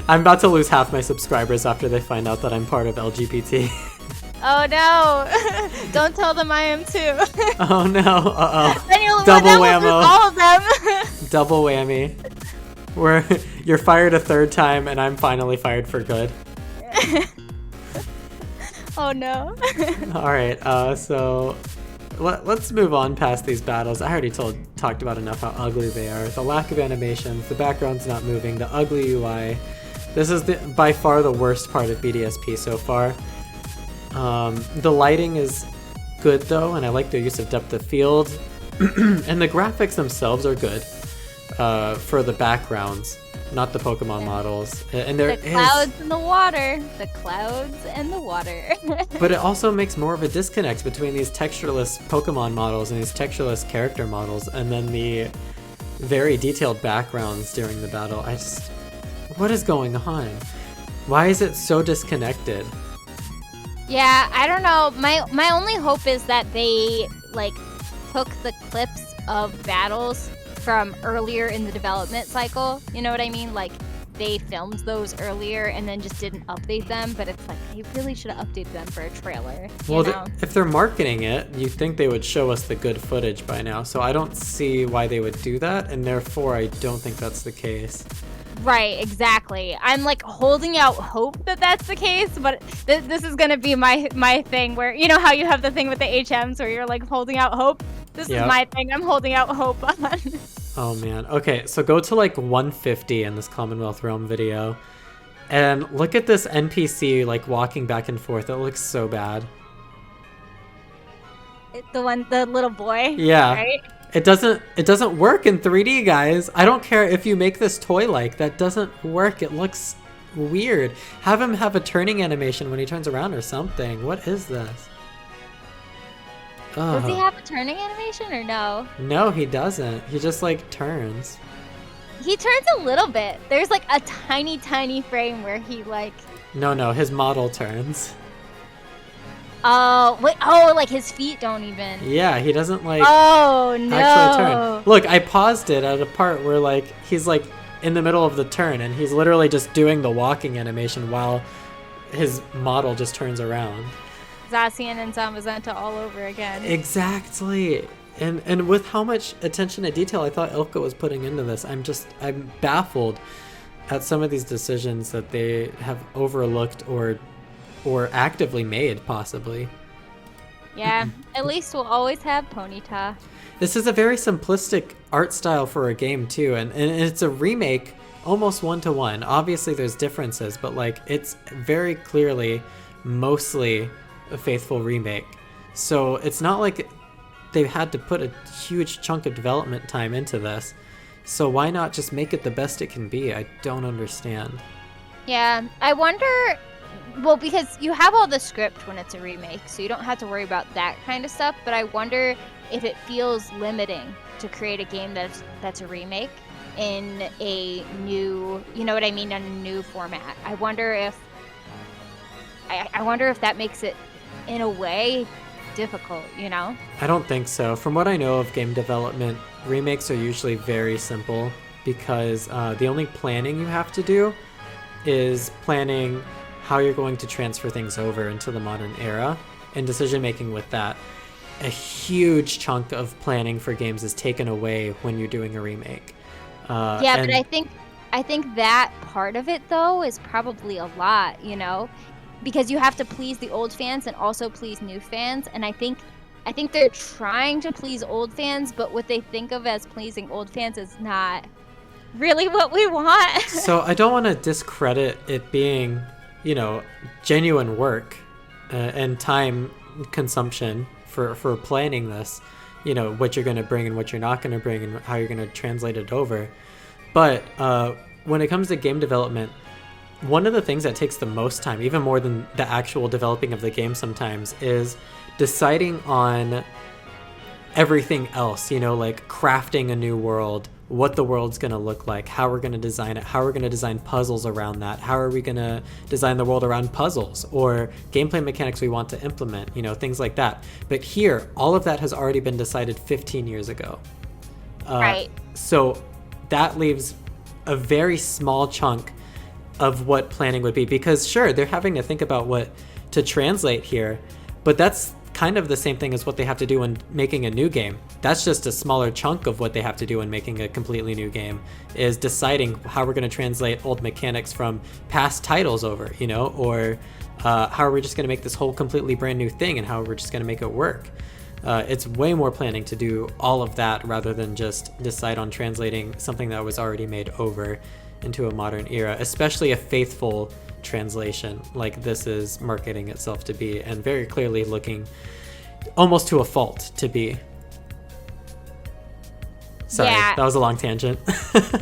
I'm about to lose half my subscribers after they find out that I'm part of LGBT. Oh no! Don't tell them I am too. Oh no! Uh-oh. Double whammo. All of them. Double whammy. You're fired a third time, and I'm finally fired for good. Oh no. All right. So let's move on past these battles. I already talked about enough how ugly they are. The lack of animations, the background's not moving, the ugly UI. This is by far the worst part of BDSP so far. The lighting is good though, and I like their use of depth of field. And the graphics themselves are good for the backgrounds, not the Pokemon models. And there the clouds and the water. The clouds and the water. But it also makes more of a disconnect between these textureless Pokemon models and these textureless character models, and then the very detailed backgrounds during the battle. What is going on? Why is it so disconnected? Yeah, I don't know. My only hope is that they like took the clips of battles from earlier in the development cycle. You know what I mean? Like they filmed those earlier and then just didn't update them. But it's like they really should have updated them for a trailer. Well, if they're marketing it, you'd think they would show us the good footage by now. So I don't see why they would do that, and therefore I don't think that's the case. Right, exactly. I'm like holding out hope that that's the case, but this is gonna be my thing where, you know how you have the thing with the HMs where you're like holding out hope? This is my thing. I'm holding out hope on. Oh man. Okay, so go to like 150 in this Commonwealth Realm video and look at this NPC like walking back and forth. It looks so bad. The little boy? Yeah. Right? It doesn't work in 3D, guys. I don't care if you make this toy-like. That doesn't work. It looks weird. Have him have a turning animation when he turns around or something. What is this? Does he have a turning animation or no? No, he doesn't. He just like turns. He turns a little bit. There's like a tiny frame where he like... No, his model turns. Oh, wait. Oh, like his feet don't even. Yeah, he doesn't like actually turn. Look, I paused it at a part where like he's like in the middle of the turn and he's literally just doing the walking animation while his model just turns around. Zacian and Zamazenta all over again. Exactly. And with how much attention to detail I thought Ilka was putting into this, I'm baffled at some of these decisions that they have overlooked or actively made, possibly. Yeah, at least we'll always have Ponyta. This is a very simplistic art style for a game too, and it's a remake almost one-to-one. Obviously there's differences, but like it's very clearly mostly a faithful remake. So it's not like they've had to put a huge chunk of development time into this. So why not just make it the best it can be? I don't understand. Yeah, I wonder... Well, because you have all the script when it's a remake, so you don't have to worry about that kind of stuff, but I wonder if it feels limiting to create a game that's a remake in a new, you know what I mean, in a new format. I wonder if that makes it, in a way, difficult, you know? I don't think so. From what I know of game development, remakes are usually very simple because the only planning you have to do is planning how you're going to transfer things over into the modern era and decision making with that. A huge chunk of planning for games is taken away when you're doing a remake. But I think that part of it though is probably a lot, you know, because you have to please the old fans and also please new fans, and I think they're trying to please old fans, but what they think of as pleasing old fans is not really what we want. So I don't want to discredit it being, you know, genuine work and time consumption for planning this, you know, what you're going to bring and what you're not going to bring and how you're going to translate it over. But when it comes to game development, one of the things that takes the most time, even more than the actual developing of the game sometimes, is deciding on everything else, you know, like crafting a new world, what the world's going to look like, how we're going to design it, how we're going to design puzzles around that, how are we going to design the world around puzzles or gameplay mechanics we want to implement, you know, things like that. But here, all of that has already been decided 15 years ago. Right. So that leaves a very small chunk of what planning would be, because sure, they're having to think about what to translate here, but that's kind of the same thing as what they have to do when making a new game. That's just a smaller chunk of what they have to do when making a completely new game, is deciding how we're going to translate old mechanics from past titles over, you know, or how are we just going to make this whole completely brand new thing and how we're just going to make it work. It's way more planning to do all of that rather than just decide on translating something that was already made over into a modern era, especially a faithful translation like this is marketing itself to be, and very clearly looking almost to a fault to be. Sorry, Yeah. that was a long tangent.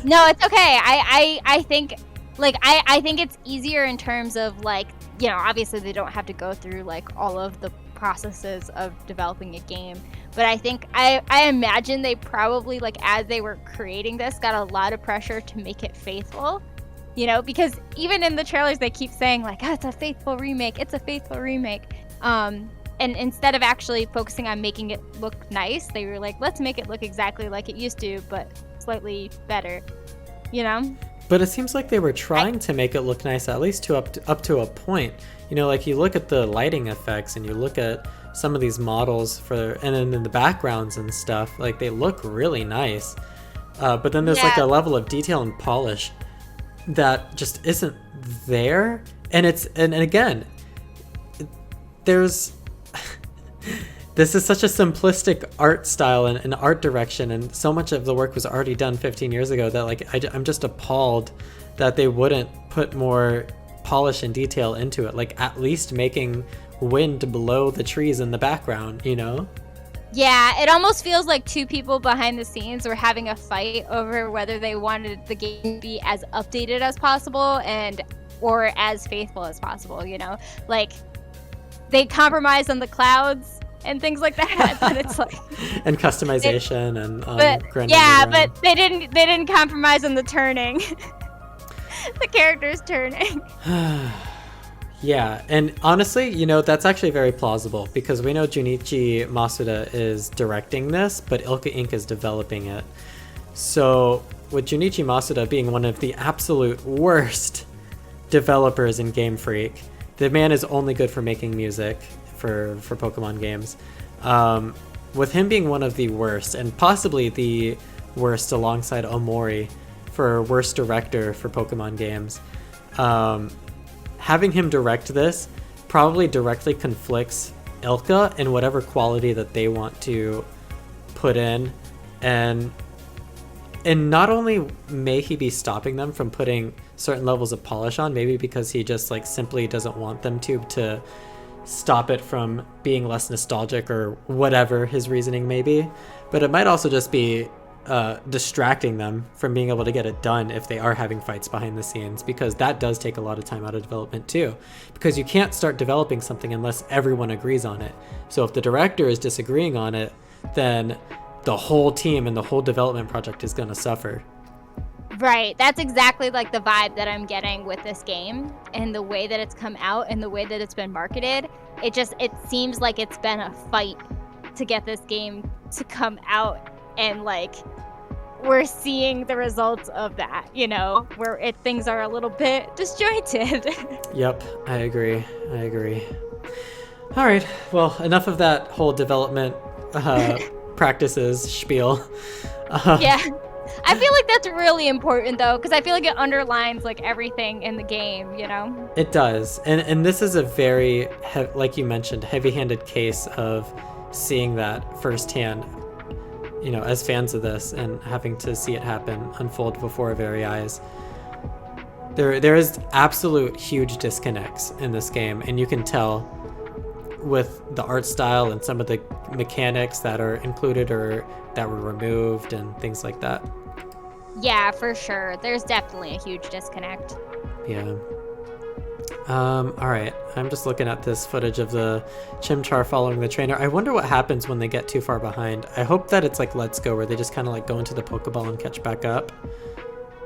No, it's okay. I think, like, I think it's easier in terms of, like, you know, obviously they don't have to go through, like, all of the processes of developing a game. But I think, I imagine they probably, like, as they were creating this, got a lot of pressure to make it faithful. You know, because even in the trailers, they keep saying, like, oh, it's a faithful remake. It's a faithful remake. And instead of actually focusing on making it look nice, they were like, let's make it look exactly like it used to, but slightly better, you know? But it seems like they were trying to make it look nice, at least up to a point. You know, like you look at the lighting effects and you look at some of these models and then in the backgrounds and stuff, like they look really nice. But then there's like a level of detail and polish that just isn't there. And again, there's this is such a simplistic art style and art direction, and so much of the work was already done 15 years ago that, like, I'm just appalled that they wouldn't put more polish and detail into it, like at least making wind blow the trees in the background, you know? Yeah, it almost feels like two people behind the scenes were having a fight over whether they wanted the game to be as updated as possible or as faithful as possible, you know? Like, they compromised on the clouds and things like that, but it's like and customization and but they didn't compromise on the turning. The characters turning. Yeah, and honestly, you know, that's actually very plausible because we know Junichi Masuda is directing this, but Ilka Inc. is developing it. So with Junichi Masuda being one of the absolute worst developers in Game Freak, the man is only good for making music for Pokemon games. With him being one of the worst, and possibly the worst alongside Omori for worst director for Pokemon games, having him direct this probably directly conflicts Ilka in whatever quality that they want to put in, and not only may he be stopping them from putting certain levels of polish on, maybe because he just like simply doesn't want them to stop it from being less nostalgic or whatever his reasoning may be, but it might also just be distracting them from being able to get it done if they are having fights behind the scenes, because that does take a lot of time out of development too, because you can't start developing something unless everyone agrees on it. So if the director is disagreeing on it, then the whole team and the whole development project is going to suffer. Right, that's exactly like the vibe that I'm getting with this game and the way that it's come out and the way that it's been marketed. It seems like it's been a fight to get this game to come out, and like we're seeing the results of that, you know, where things are a little bit disjointed. Yep, I agree. All right, well, enough of that whole development practices spiel. Yeah. I feel like that's really important though, because I feel like it underlines like everything in the game, you know? It does. And this is a very, like you mentioned, heavy-handed case of seeing that firsthand, you know, as fans of this and having to see it happen, unfold before our very eyes. There is absolute huge disconnects in this game, and you can tell with the art style and some of the mechanics that are included or that were removed and things like that. Yeah, for sure. There's definitely a huge disconnect. Yeah. All right. I'm just looking at this footage of the Chimchar following the trainer. I wonder what happens when they get too far behind. I hope that it's like Let's Go, where they just kind of like go into the Pokeball and catch back up.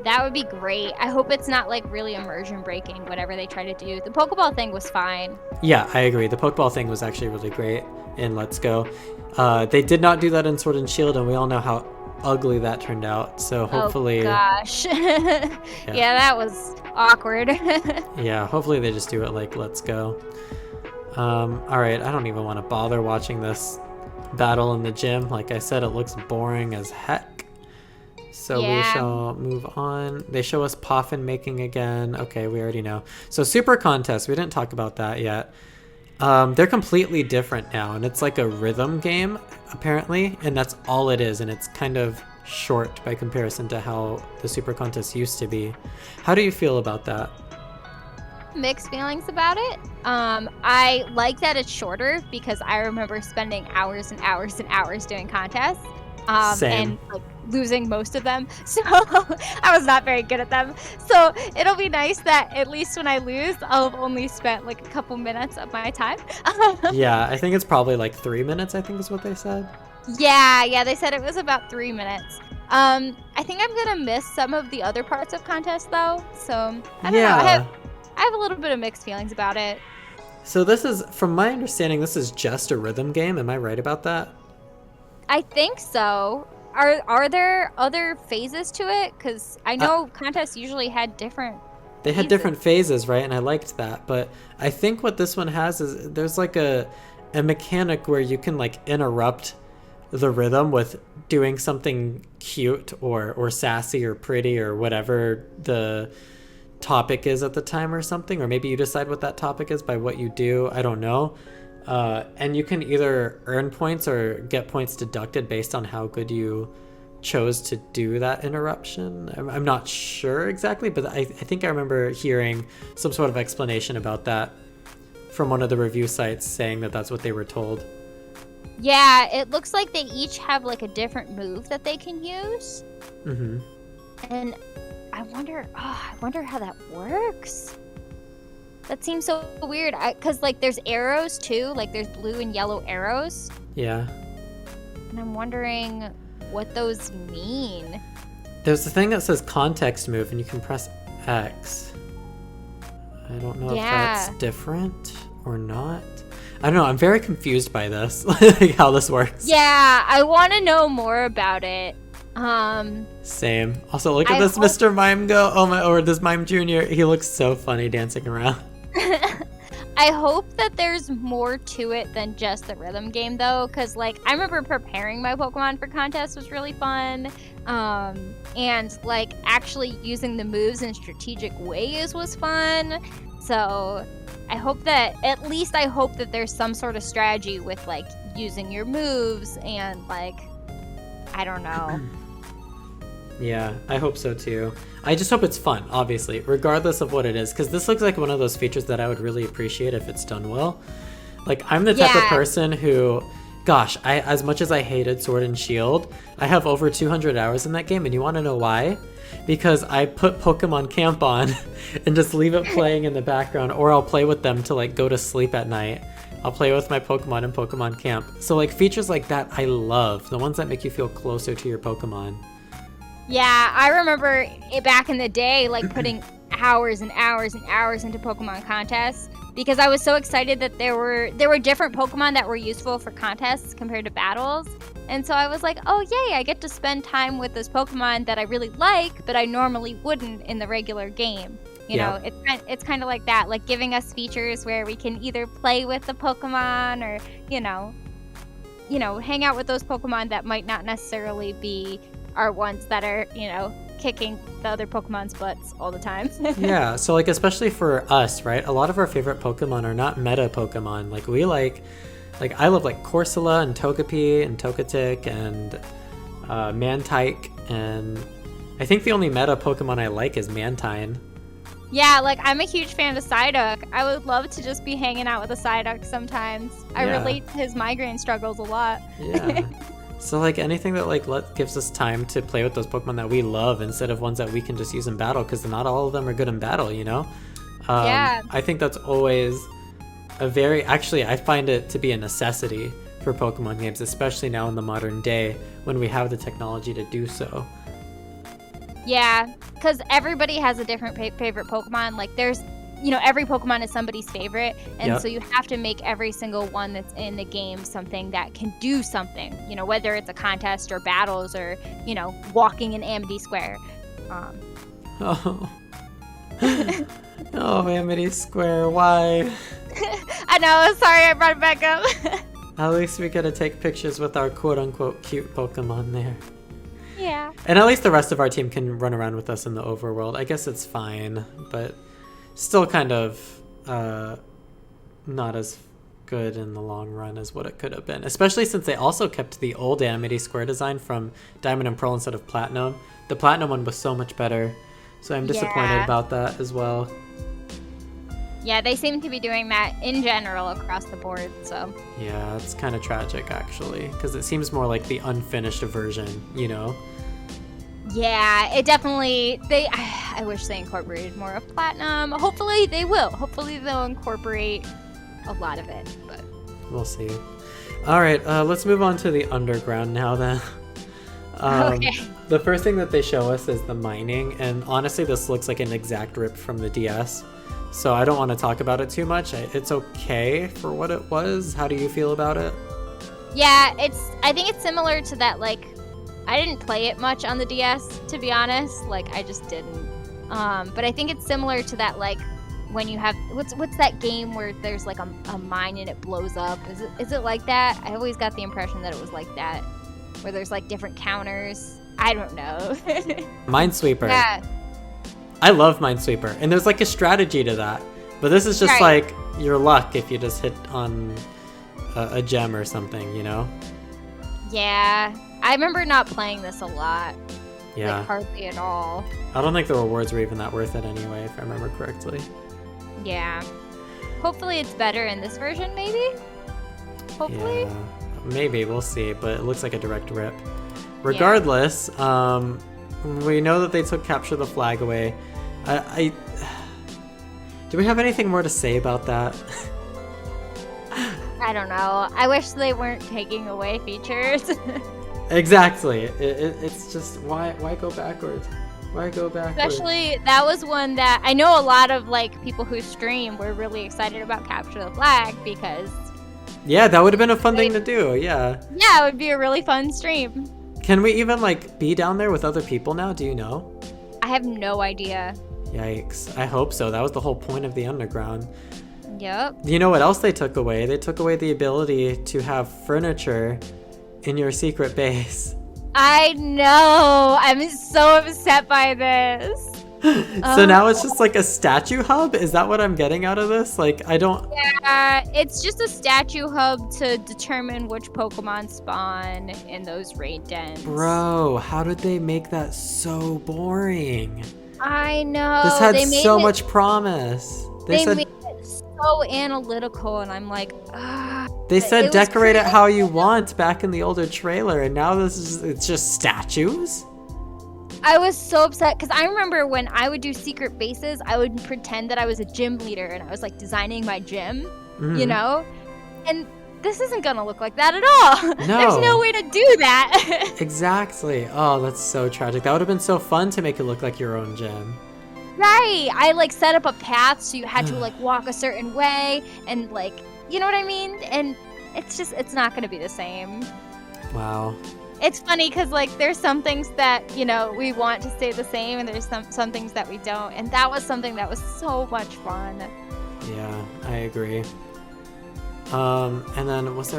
That would be great. I hope it's not like really immersion breaking, whatever they try to do. The Pokeball thing was fine. Yeah, I agree. The Pokeball thing was actually really great in Let's Go. They did not do that in Sword and Shield, and we all know how ugly that turned out. So hopefully... Oh, gosh. Yeah, that was awkward. Yeah, hopefully they just do it like Let's Go. All right, I don't even want to bother watching this battle in the gym. Like I said, it looks boring as heck. So yeah. We shall move on. They show us Poffin making again. Okay, we already know. So Super Contest, we didn't talk about that yet. They're completely different now, and it's like a rhythm game, apparently, and that's all it is, and it's kind of short by comparison to how the Super Contest used to be. How do you feel about that? Mixed feelings about it. I like that it's shorter because I remember spending hours and hours and hours doing contests. Same. And like losing most of them. So I was not very good at them. So it'll be nice that at least when I lose, I'll have only spent like a couple minutes of my time. Yeah, I think it's probably like 3 minutes, I think is what they said. Yeah, they said it was about 3 minutes. I think I'm gonna miss some of the other parts of contest though. So I don't know. I have a little bit of mixed feelings about it. So this is, from my understanding, this is just a rhythm game. Am I right about that? I think so. Are there other phases to it? Because I know contests usually had different. They had different phases, right? And I liked that. But I think what this one has is there's like a mechanic where you can like interrupt the rhythm with doing something cute or sassy or pretty or whatever the topic is at the time or something. Or maybe you decide what that topic is by what you do. I don't know. And you can either earn points or get points deducted based on how good you chose to do that interruption. I'm not sure exactly, but I think I remember hearing some sort of explanation about that from one of the review sites saying that that's what they were told. Yeah, it looks like they each have like a different move that they can use. Mm-hmm. And I wonder how that works. That seems so weird. Because, like, there's arrows, too. Like, there's blue and yellow arrows. Yeah. And I'm wondering what those mean. There's a thing that says context move, and you can press X. I don't know if that's different or not. I don't know. I'm very confused by this, like how this works. Yeah, I want to know more about it. Same. Also, look at this Mr. Mime go. Oh my, or this Mime Jr. He looks so funny dancing around. I hope that there's more to it than just the rhythm game, though, because, like, I remember preparing my Pokemon for contests was really fun, and, like, actually using the moves in strategic ways was fun, so I hope that there's some sort of strategy with, like, using your moves and, like, I don't know. Yeah, I hope so too. I just hope it's fun, obviously, regardless of what it is, because this looks like one of those features that I would really appreciate if it's done well. Like, I'm the type of person who, gosh, as much as I hated Sword and Shield, I have over 200 hours in that game, and you want to know why? Because I put Pokemon Camp on and just leave it playing in the background, or I'll play with them to, like, go to sleep at night. I'll play with my Pokemon in Pokemon Camp. So, like, features like that I love, the ones that make you feel closer to your Pokemon. Yeah, I remember it back in the day, like putting hours and hours and hours into Pokemon contests because I was so excited that there were different Pokemon that were useful for contests compared to battles. And so I was like, oh yay, I get to spend time with this Pokemon that I really like, but I normally wouldn't in the regular game. You know, it's kind of like that, like giving us features where we can either play with the Pokemon or, you know, hang out with those Pokemon that might not necessarily be are ones that are, you know, kicking the other Pokemon's butts all the time. Yeah, so like especially for us, right? A lot of our favorite Pokemon are not meta Pokemon. Like we like I love like Corsola and Togepi and Togetic and Mantike, and I think the only meta Pokemon I like is Mantine. Yeah, like I'm a huge fan of Psyduck. I would love to just be hanging out with a Psyduck sometimes. I relate to his migraine struggles a lot. Yeah. So, like, anything that, like, gives us time to play with those Pokemon that we love instead of ones that we can just use in battle, because not all of them are good in battle, you know? I think that's always actually, I find it to be a necessity for Pokemon games, especially now in the modern day when we have the technology to do so. Yeah, because everybody has a different favorite Pokemon. Like, there's, you know, every Pokemon is somebody's favorite, and so you have to make every single one that's in the game something that can do something, you know, whether it's a contest or battles or, you know, walking in Amity Square. Oh, Amity Square, why? I know, sorry I brought it back up. At least we get to take pictures with our quote-unquote cute Pokemon there. Yeah. And at least the rest of our team can run around with us in the overworld. I guess it's fine, but still kind of not as good in the long run as what it could have been, especially since they also kept the old Amity Square design from Diamond and Pearl instead of Platinum. The Platinum one was so much better, so I'm disappointed about that as well. Yeah, they seem to be doing that in general across the board, so. Yeah, it's kind of tragic actually, because it seems more like the unfinished version, you know? Yeah, it definitely, I wish they incorporated more of Platinum. Hopefully they will. Hopefully they'll incorporate a lot of it, but. We'll see. All right, let's move on to the underground now then. Okay. The first thing that they show us is the mining, and honestly this looks like an exact rip from the DS. So I don't want to talk about it too much. It's okay for what it was. How do you feel about it? Yeah, I think it's similar to that, like, I didn't play it much on the DS, to be honest. Like, I just didn't. But I think it's similar to that, like, when you have, what's that game where there's, like, a mine and it blows up? Is it like that? I always got the impression that it was like that, where there's, like, different counters. I don't know. Minesweeper. Yeah. I love Minesweeper, and there's, like, a strategy to that. But this is just, like, your luck if you just hit on a gem or something, you know? Yeah. I remember not playing this a lot. Yeah. Like, hardly at all. I don't think the rewards were even that worth it anyway, if I remember correctly. Yeah. Hopefully it's better in this version, maybe? Hopefully? Yeah, maybe, we'll see, but it looks like a direct rip. Regardless, we know that they took Capture the Flag away. Do we have anything more to say about that? I don't know. I wish they weren't taking away features. Exactly. It's just, why go backwards? Why go backwards? Especially, that was one that I know a lot of, like, people who stream were really excited about Capture the Flag because... Yeah, that would have been a fun thing to do, yeah. Yeah, it would be a really fun stream. Can we even, like, be down there with other people now? Do you know? I have no idea. Yikes. I hope so. That was the whole point of the underground. Yep. You know what else they took away? They took away the ability to have furniture in your secret base. I know. I'm so upset by this. So now it's just like a statue hub? Is that what I'm getting out of this? Like, I don't... Yeah, it's just a statue hub to determine which Pokemon spawn in those raid dens. Bro, how did they make that so boring? I know. This had so much promise. They made it so analytical, and I'm like, ah. They said decorate it how you want back in the older trailer, and now it's just statues? I was so upset because I remember when I would do secret bases, I would pretend that I was a gym leader and I was like designing my gym, you know? And this isn't gonna look like that at all. No. There's no way to do that. Exactly. Oh, that's so tragic. That would have been so fun to make it look like your own gym. Right. I like set up a path so you had to like walk a certain way and like, you know what I mean? And it's not gonna be the same. Wow. It's funny because, like, there's some things that, you know, we want to stay the same, and there's some things that we don't. And that was something that was so much fun. Yeah, I agree. And then there was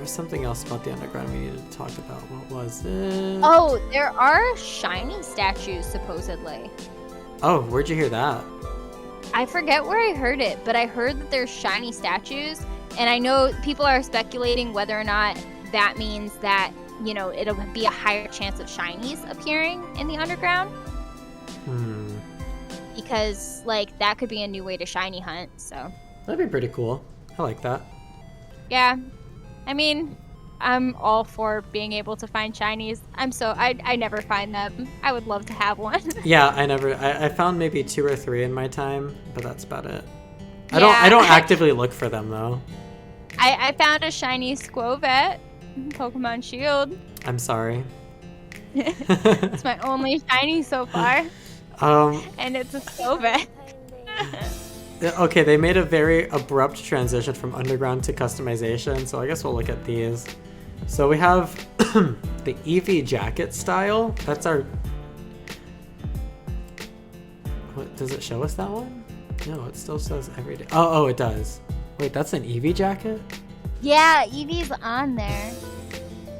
something else about the underground we needed to talk about. What was it? Oh, there are shiny statues, supposedly. Oh, where'd you hear that? I forget where I heard it, but I heard that there's shiny statues. And I know people are speculating whether or not that means that, you know, it'll be a higher chance of shinies appearing in the underground. Because, like, that could be a new way to shiny hunt, so. That'd be pretty cool. I like that. Yeah. I mean, I'm all for being able to find shinies. I never find them. I would love to have one. Yeah, I found maybe 2 or 3 in my time, but that's about it. Yeah. I don't actively look for them, though. I found a shiny Squovet. Pokemon Shield. I'm sorry. It's my only shiny so far. And it's a Squovet. Okay, they made a very abrupt transition from underground to customization, so I guess we'll look at these. So we have the Eevee jacket style. That's our... What, does it show us that one? No, it still says every day. Oh, it does. Wait, that's an Eevee jacket? Yeah, Eevee's on there.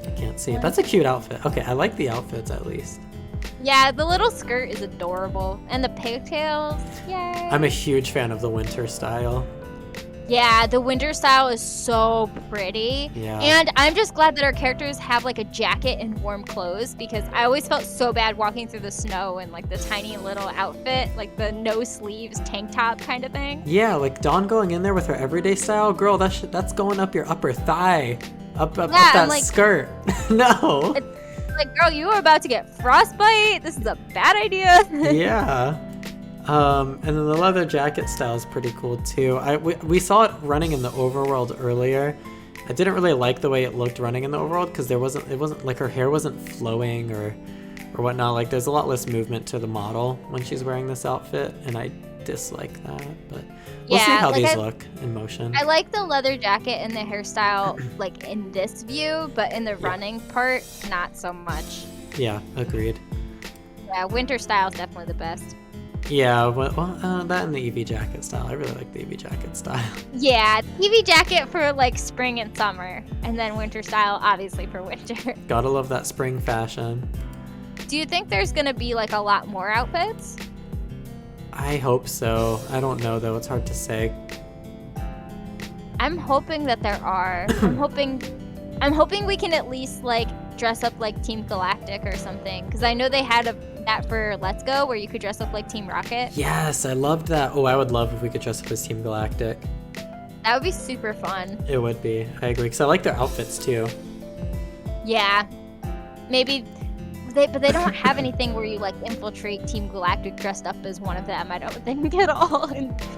I can't see it. That's a cute outfit. Okay, I like the outfits at least. Yeah, the little skirt is adorable. And the pigtails, yay. I'm a huge fan of the winter style. Yeah, the winter style is so pretty. Yeah. And I'm just glad that our characters have like a jacket and warm clothes, because I always felt so bad walking through the snow in like the tiny little outfit, like the no sleeves tank top kind of thing. Yeah, like Dawn going in there with her everyday style, girl, that's going up your upper thigh. Up that like, skirt. No. It's like, girl, you are about to get frostbite. This is a bad idea. Yeah. And then the leather jacket style is pretty cool too. We saw it running in the overworld earlier. I didn't really like the way it looked running in the overworld because it wasn't like her hair wasn't flowing or whatnot. Like there's a lot less movement to the model when she's wearing this outfit, and I dislike that. But we'll see how these look in motion. I like the leather jacket and the hairstyle like in this view, but in the running part, not so much. Yeah, agreed. Yeah, winter style is definitely the best. Yeah, well, that and the Eevee jacket style. I really like the Eevee jacket style. Yeah, Eevee jacket for like spring and summer, and then winter style obviously for winter. Gotta love that spring fashion. Do you think there's gonna be like a lot more outfits? I hope so. I don't know though, it's hard to say. I'm hoping that there are. I'm hoping we can at least like dress up like Team Galactic or something, because I know they had that for Let's Go where you could dress up like Team Rocket. Yes, I loved that. Oh, I would love if we could dress up as Team Galactic. That would be super fun. It would be. I agree, because I like their outfits too. Yeah. Maybe but they don't have anything where you like infiltrate Team Galactic dressed up as one of them, I don't think at all.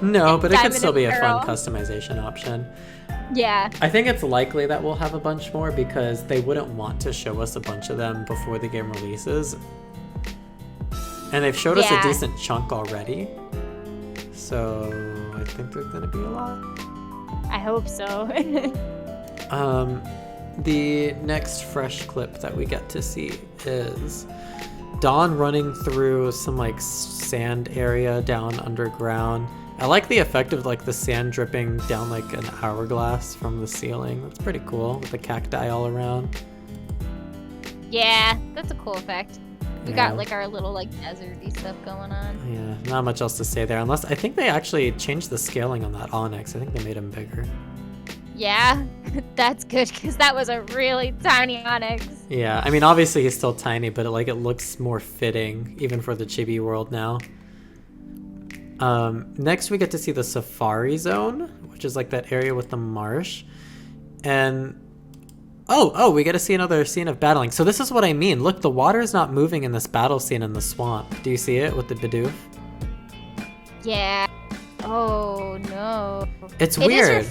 No, but it could still be a fun customization option. Yeah. I think it's likely that we'll have a bunch more because they wouldn't want to show us a bunch of them before the game releases. And they've showed us a decent chunk already. So I think there's going to be a lot. I hope so. The next fresh clip that we get to see is Dawn running through some like sand area down underground. I like the effect of like the sand dripping down like an hourglass from the ceiling. That's pretty cool with the cacti all around. Yeah, that's a cool effect. We got like our little like deserty stuff going on. Yeah, not much else to say there, unless I think they actually changed the scaling on that onyx. I think they made him bigger. Yeah, that's good because that was a really tiny onyx. Yeah, I mean obviously he's still tiny, but it looks more fitting even for the chibi world now. Next we get to see the Safari Zone, which is like that area with the marsh, and oh, we get to see another scene of battling. So this is what I mean. Look, the water is not moving in this battle scene in the swamp. Do you see it with the Bidoof? Yeah. Oh no. It's weird.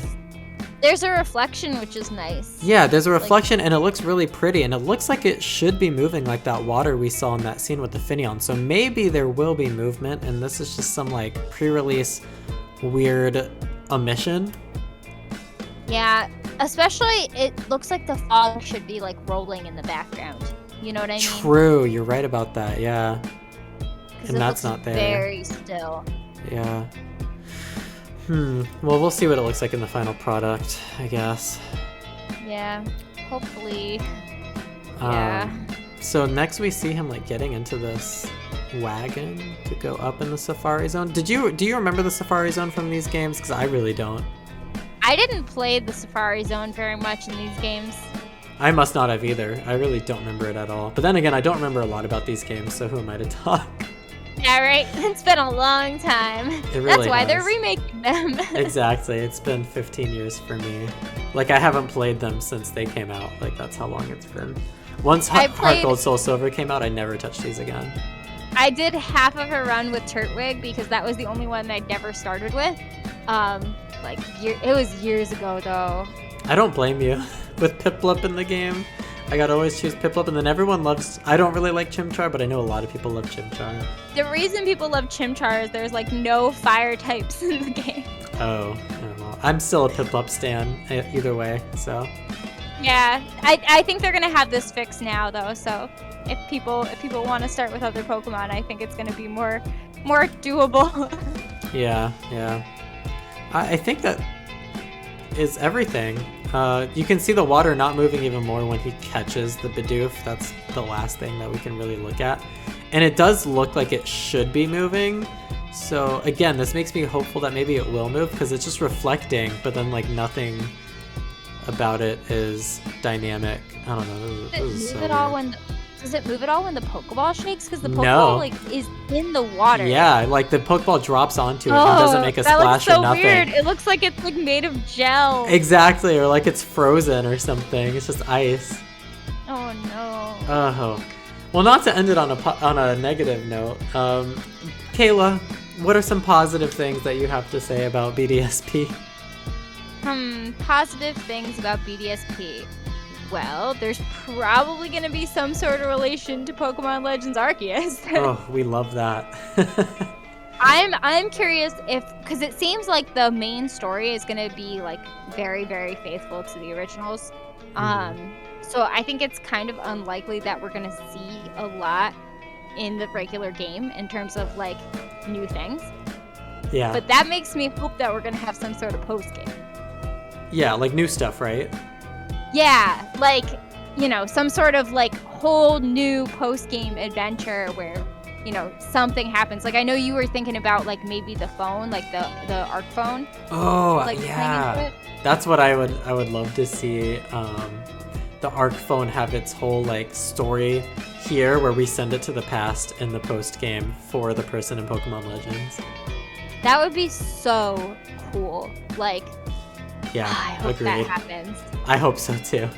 There's a reflection, which is nice. Yeah, there's a reflection, and it looks really pretty, and it looks like it should be moving like that water we saw in that scene with the Finneon. So maybe there will be movement, and this is just some like pre-release weird omission. Yeah, especially it looks like the fog should be like rolling in the background. You know what I mean? True, you're right about that, yeah. And that's not there. Very still. Yeah. Well, we'll see what it looks like in the final product, I guess. Yeah, hopefully. Yeah. So next we see him like getting into this wagon to go up in the Safari Zone. Do you remember the Safari Zone from these games? Because I really don't. I didn't play the Safari Zone very much in these games. I must not have either. I really don't remember it at all. But then again, I don't remember a lot about these games, so who am I to talk? Yeah, right? It's been a long time. It really That's why has. they're remaking them. Exactly. It's been 15 years for me. Like, I haven't played them since they came out. Like, that's how long it's been. Once Heart Gold Soul Silver came out, I never touched these again. I did half of a run with Turtwig because that was the only one I'd never started with. It was years ago, though. I don't blame you. With Piplup in the game, I gotta always choose Piplup, and then everyone loves... I don't really like Chimchar, but I know a lot of people love Chimchar. The reason people love Chimchar is there's, like, no fire types in the game. Oh, I don't know. I'm still a Piplup stan, either way, so... Yeah, I think they're gonna have this fixed now, though, so... If people want to start with other Pokemon, I think it's gonna be more doable. Yeah. I think that is everything. You can see the water not moving even more when he catches the Bidoof. That's the last thing that we can really look at. And it does look like it should be moving. So again, this makes me hopeful that maybe it will move because it's just reflecting, but then like nothing about it is dynamic. I don't know. Does it move at all when the Pokeball shakes? Because the Pokeball like is in the water. Yeah, like the Pokeball drops onto it and doesn't make a splash or nothing. Weird. It looks like it's like made of gel. Exactly, or like it's frozen or something. It's just ice. Oh no. Oh. Well, not to end it on a negative note. Cayla, what are some positive things that you have to say about BDSP? Positive things about BDSP. Well, there's probably going to be some sort of relation to Pokemon Legends Arceus. Oh, we love that. I'm curious because it seems like the main story is going to be like very, very faithful to the originals. So I think it's kind of unlikely that we're going to see a lot in the regular game in terms of like new things. Yeah. But that makes me hope that we're going to have some sort of post game. Yeah, like new stuff, right? Yeah, like, you know, some sort of like whole new post-game adventure where, you know, something happens. Like I know you were thinking about like maybe the phone, like the Arc phone. Oh, like, yeah. That's what I would love to see. The Arc phone have its whole like story here where we send it to the past in the post game for the person in Pokemon Legends. That would be so cool. Like, yeah, I hope that happens. I hope so too.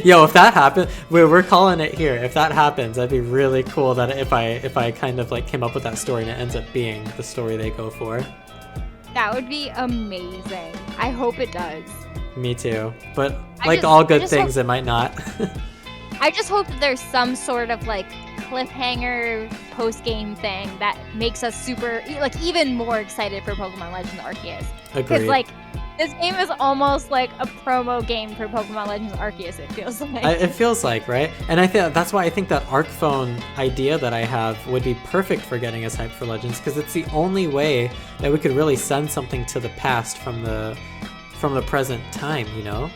Yo, if that happens, we're calling it here. If that happens, that'd be really cool. That if I kind of like came up with that story and it ends up being the story they go for. That would be amazing. I hope it does. Me too. But like all good things, it might not. I just hope that there's some sort of like cliffhanger post-game thing that makes us super, like even more excited for Pokemon Legends Arceus. Agreed. Because like this game is almost like a promo game for Pokemon Legends Arceus, it feels like. It feels like, right? And I think that's why I think that Arc phone idea that I have would be perfect for getting us hyped for Legends, because it's the only way that we could really send something to the past from the present time, you know?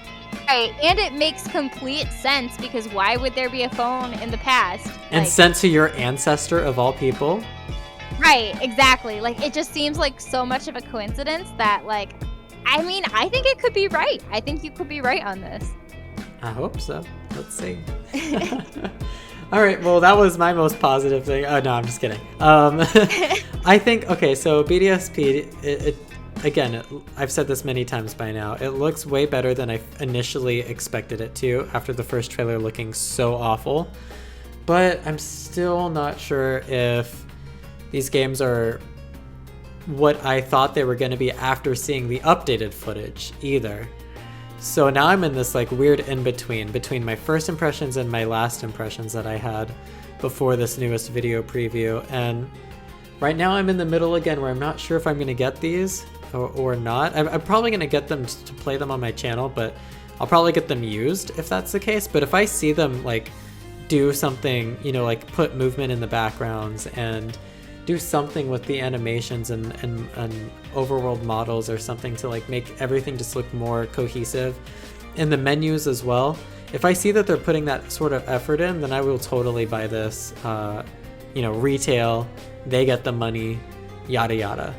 Right, and it makes complete sense because why would there be a phone in the past? And like, sent to your ancestor of all people? Right, exactly. Like it just seems like so much of a coincidence that like, I mean, I think it could be right. I think you could be right on this. I hope so. Let's see. All right, well, that was my most positive thing. Oh, no, I'm just kidding. I think, okay, so BDSP, again, I've said this many times by now. It looks way better than I initially expected it to after the first trailer looking so awful. But I'm still not sure if these games are what I thought they were going to be after seeing the updated footage either. So now I'm in this like weird between my first impressions and my last impressions that I had before this newest video preview. And right now I'm in the middle again where I'm not sure if I'm going to get these or not. I'm probably going to get them to play them on my channel, but I'll probably get them used if that's the case. But if I see them like do something, you know, like put movement in the backgrounds and do something with the animations and overworld models or something to like make everything just look more cohesive, and the menus as well. If I see that they're putting that sort of effort in, then I will totally buy this. You know, retail, they get the money, yada yada.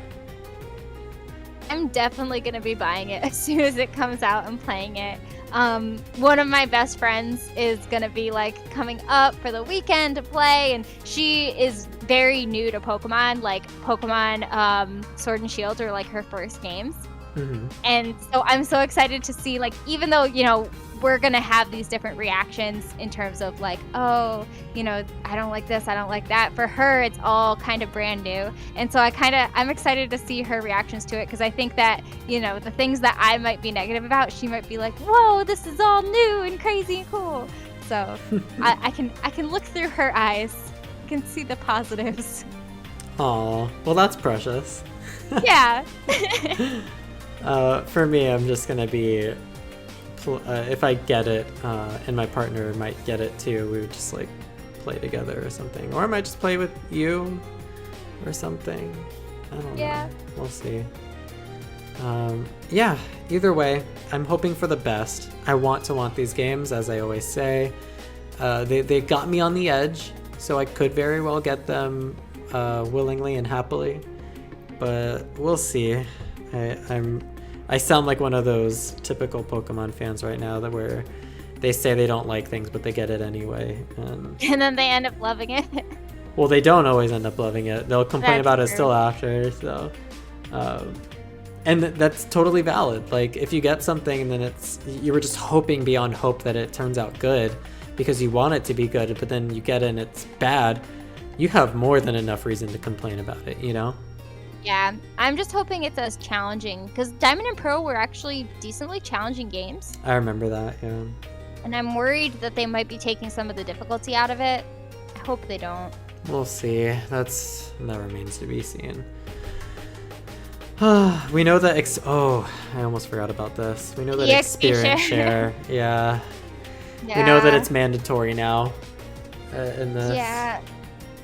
I'm definitely gonna be buying it as soon as it comes out and playing it. One of my best friends is gonna be like coming up for the weekend to play, and she is very new to Pokemon. Like Pokemon Sword and Shield are like her first games. And so I'm so excited to see, like, even though, you know, we're gonna have these different reactions in terms of like, oh, you know, I don't like this, I don't like that. For her, it's all kind of brand new, and so I'm excited to see her reactions to it, because I think that, you know, the things that I might be negative about, she might be like, whoa, this is all new and crazy and cool. So I can look through her eyes, I can see the positives. Aw, well, that's precious. Yeah. For me, I'm just gonna be. If I get it, and my partner might get it too, we would just like play together or something. Or I might just play with you or something. I don't know. We'll see. Yeah, either way, I'm hoping for the best. I want these games, as I always say. They got me on the edge, so I could very well get them willingly and happily. but we'll see. I sound like one of those typical Pokemon fans right now that where they say they don't like things, but they get it anyway. And then they end up loving it. Well, they don't always end up loving it. They'll complain That's about it true. still after. So, and that's totally valid. Like if you get something and then you were just hoping beyond hope that it turns out good because you want it to be good, but then you get it and it's bad, you have more than enough reason to complain about it, you know? Yeah, I'm just hoping it's as challenging because Diamond and Pearl were actually decently challenging games. I remember that, yeah. And I'm worried that they might be taking some of the difficulty out of it. I hope they don't. We'll see. That remains to be seen. We know that I almost forgot about this. We know that EXP experience share. Yeah. We know that it's mandatory now in this. Yeah.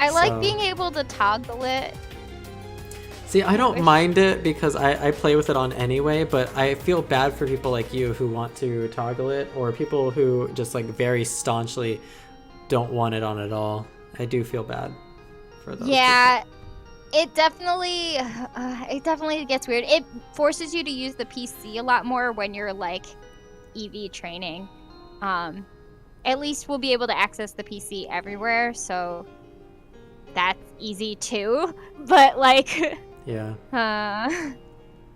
I like being able to toggle it. See, I don't mind it because I play with it on anyway, but I feel bad for people like you who want to toggle it, or people who just like very staunchly don't want it on at all. I do feel bad for those. Yeah, it definitely gets weird. It forces you to use the PC a lot more when you're like EV training. At least we'll be able to access the PC everywhere, so that's easy too. But like. Yeah.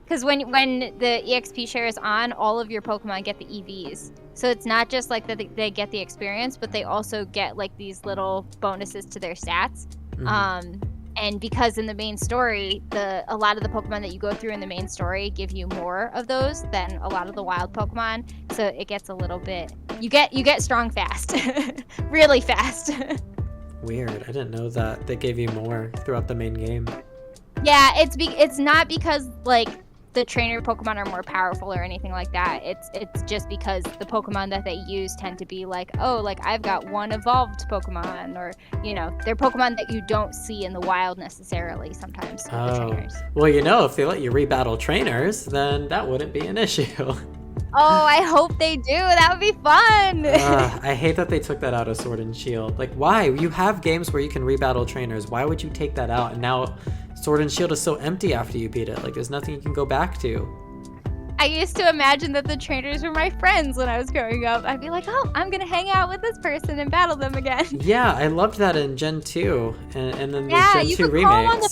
Because when the EXP share is on, all of your Pokemon get the EVs. So it's not just like that they get the experience, but they also get like these little bonuses to their stats. Mm-hmm. And because in the main story, a lot of the Pokemon that you go through in the main story give you more of those than a lot of the wild Pokemon. So it gets a little bit. You get strong fast, really fast. Weird. I didn't know that they gave you more throughout the main game. Yeah, it's not because like the trainer Pokemon are more powerful or anything like that. It's just because the Pokemon that they use tend to be like, oh, like I've got one evolved Pokemon, or you know, they're Pokemon that you don't see in the wild necessarily sometimes with the trainers. Well, you know, if they let you rebattle trainers, then that wouldn't be an issue. Oh, I hope they do. That would be fun. I hate that they took that out of Sword and Shield. Like, why? You have games where you can rebattle trainers. Why would you take that out? And now Sword and Shield is so empty after you beat it. Like, there's nothing you can go back to. I used to imagine that the trainers were my friends when I was growing up. I'd be like, oh, I'm going to hang out with this person and battle them again. Yeah, I loved that in Gen 2. And then the Gen 2 you could remakes. call them on the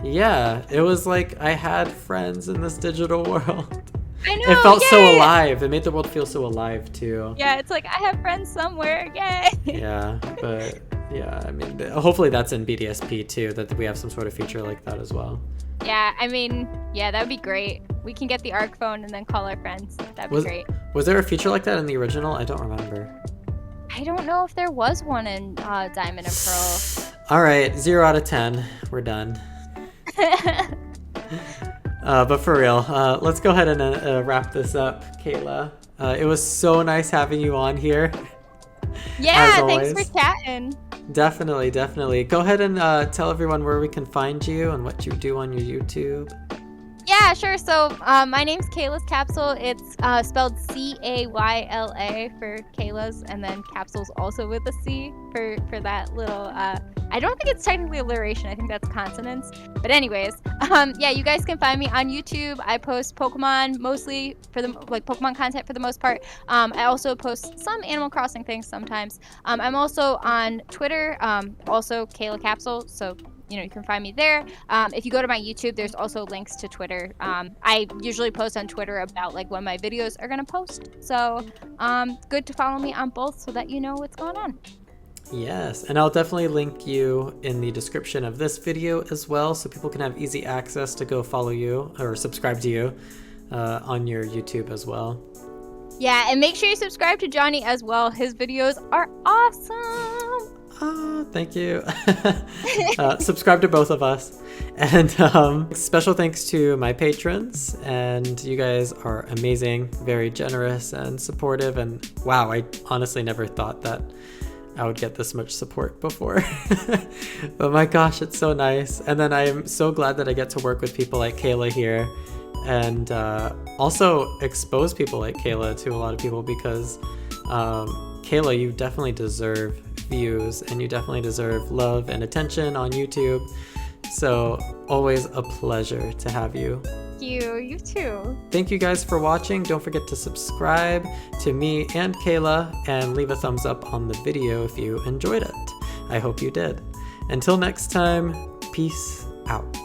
phone? Yeah, it was like I had friends in this digital world. I know, it felt yay! so alive. It made the world feel so alive, too. Yeah, it's like, I have friends somewhere, yay! Yeah, but yeah, I mean, hopefully that's in BDSP, too, that we have some sort of feature like that as well. Yeah, I mean, yeah, that would be great. We can get the ARC phone and then call our friends. That'd be great. Was there a feature like that in the original? I don't remember. I don't know if there was one in Diamond and Pearl. All right, 0 out of 10. We're done. But for real, let's go ahead and wrap this up, Cayla. It was so nice having you on here. Yeah, thanks for chatting. Definitely. Go ahead and tell everyone where we can find you and what you do on your YouTube. Yeah, sure. So my name's Cayla's Capsule. It's spelled Cayla for Cayla's, and then Capsule's also with a C for that little. I don't think it's technically alliteration. I think that's consonants. But anyways, yeah, you guys can find me on YouTube. I post Pokemon mostly for the Pokemon content for the most part. I also post some Animal Crossing things sometimes. I'm also on Twitter, also Cayla Capsule. So you can find me there. If you go to my YouTube, there's also links to Twitter. I usually post on Twitter about when my videos are gonna post. So good to follow me on both so that you know what's going on. Yes, and I'll definitely link you in the description of this video as well, so people can have easy access to go follow you or subscribe to you on your YouTube as well. Yeah, and make sure you subscribe to Johnny as well. His videos are awesome. Oh, thank you. Subscribe to both of us. And special thanks to my patrons. And you guys are amazing, very generous and supportive. And wow, I honestly never thought that I would get this much support before. But my gosh, it's so nice. And then I'm so glad that I get to work with people like Cayla here. And also expose people like Cayla to a lot of people, because Cayla, you definitely deserve views and you definitely deserve love and attention on YouTube. So always a pleasure to have you. You too. Thank you guys for watching. Don't forget to subscribe to me and Cayla and leave a thumbs up on the video if you enjoyed it. I hope you did. Until next time, peace out.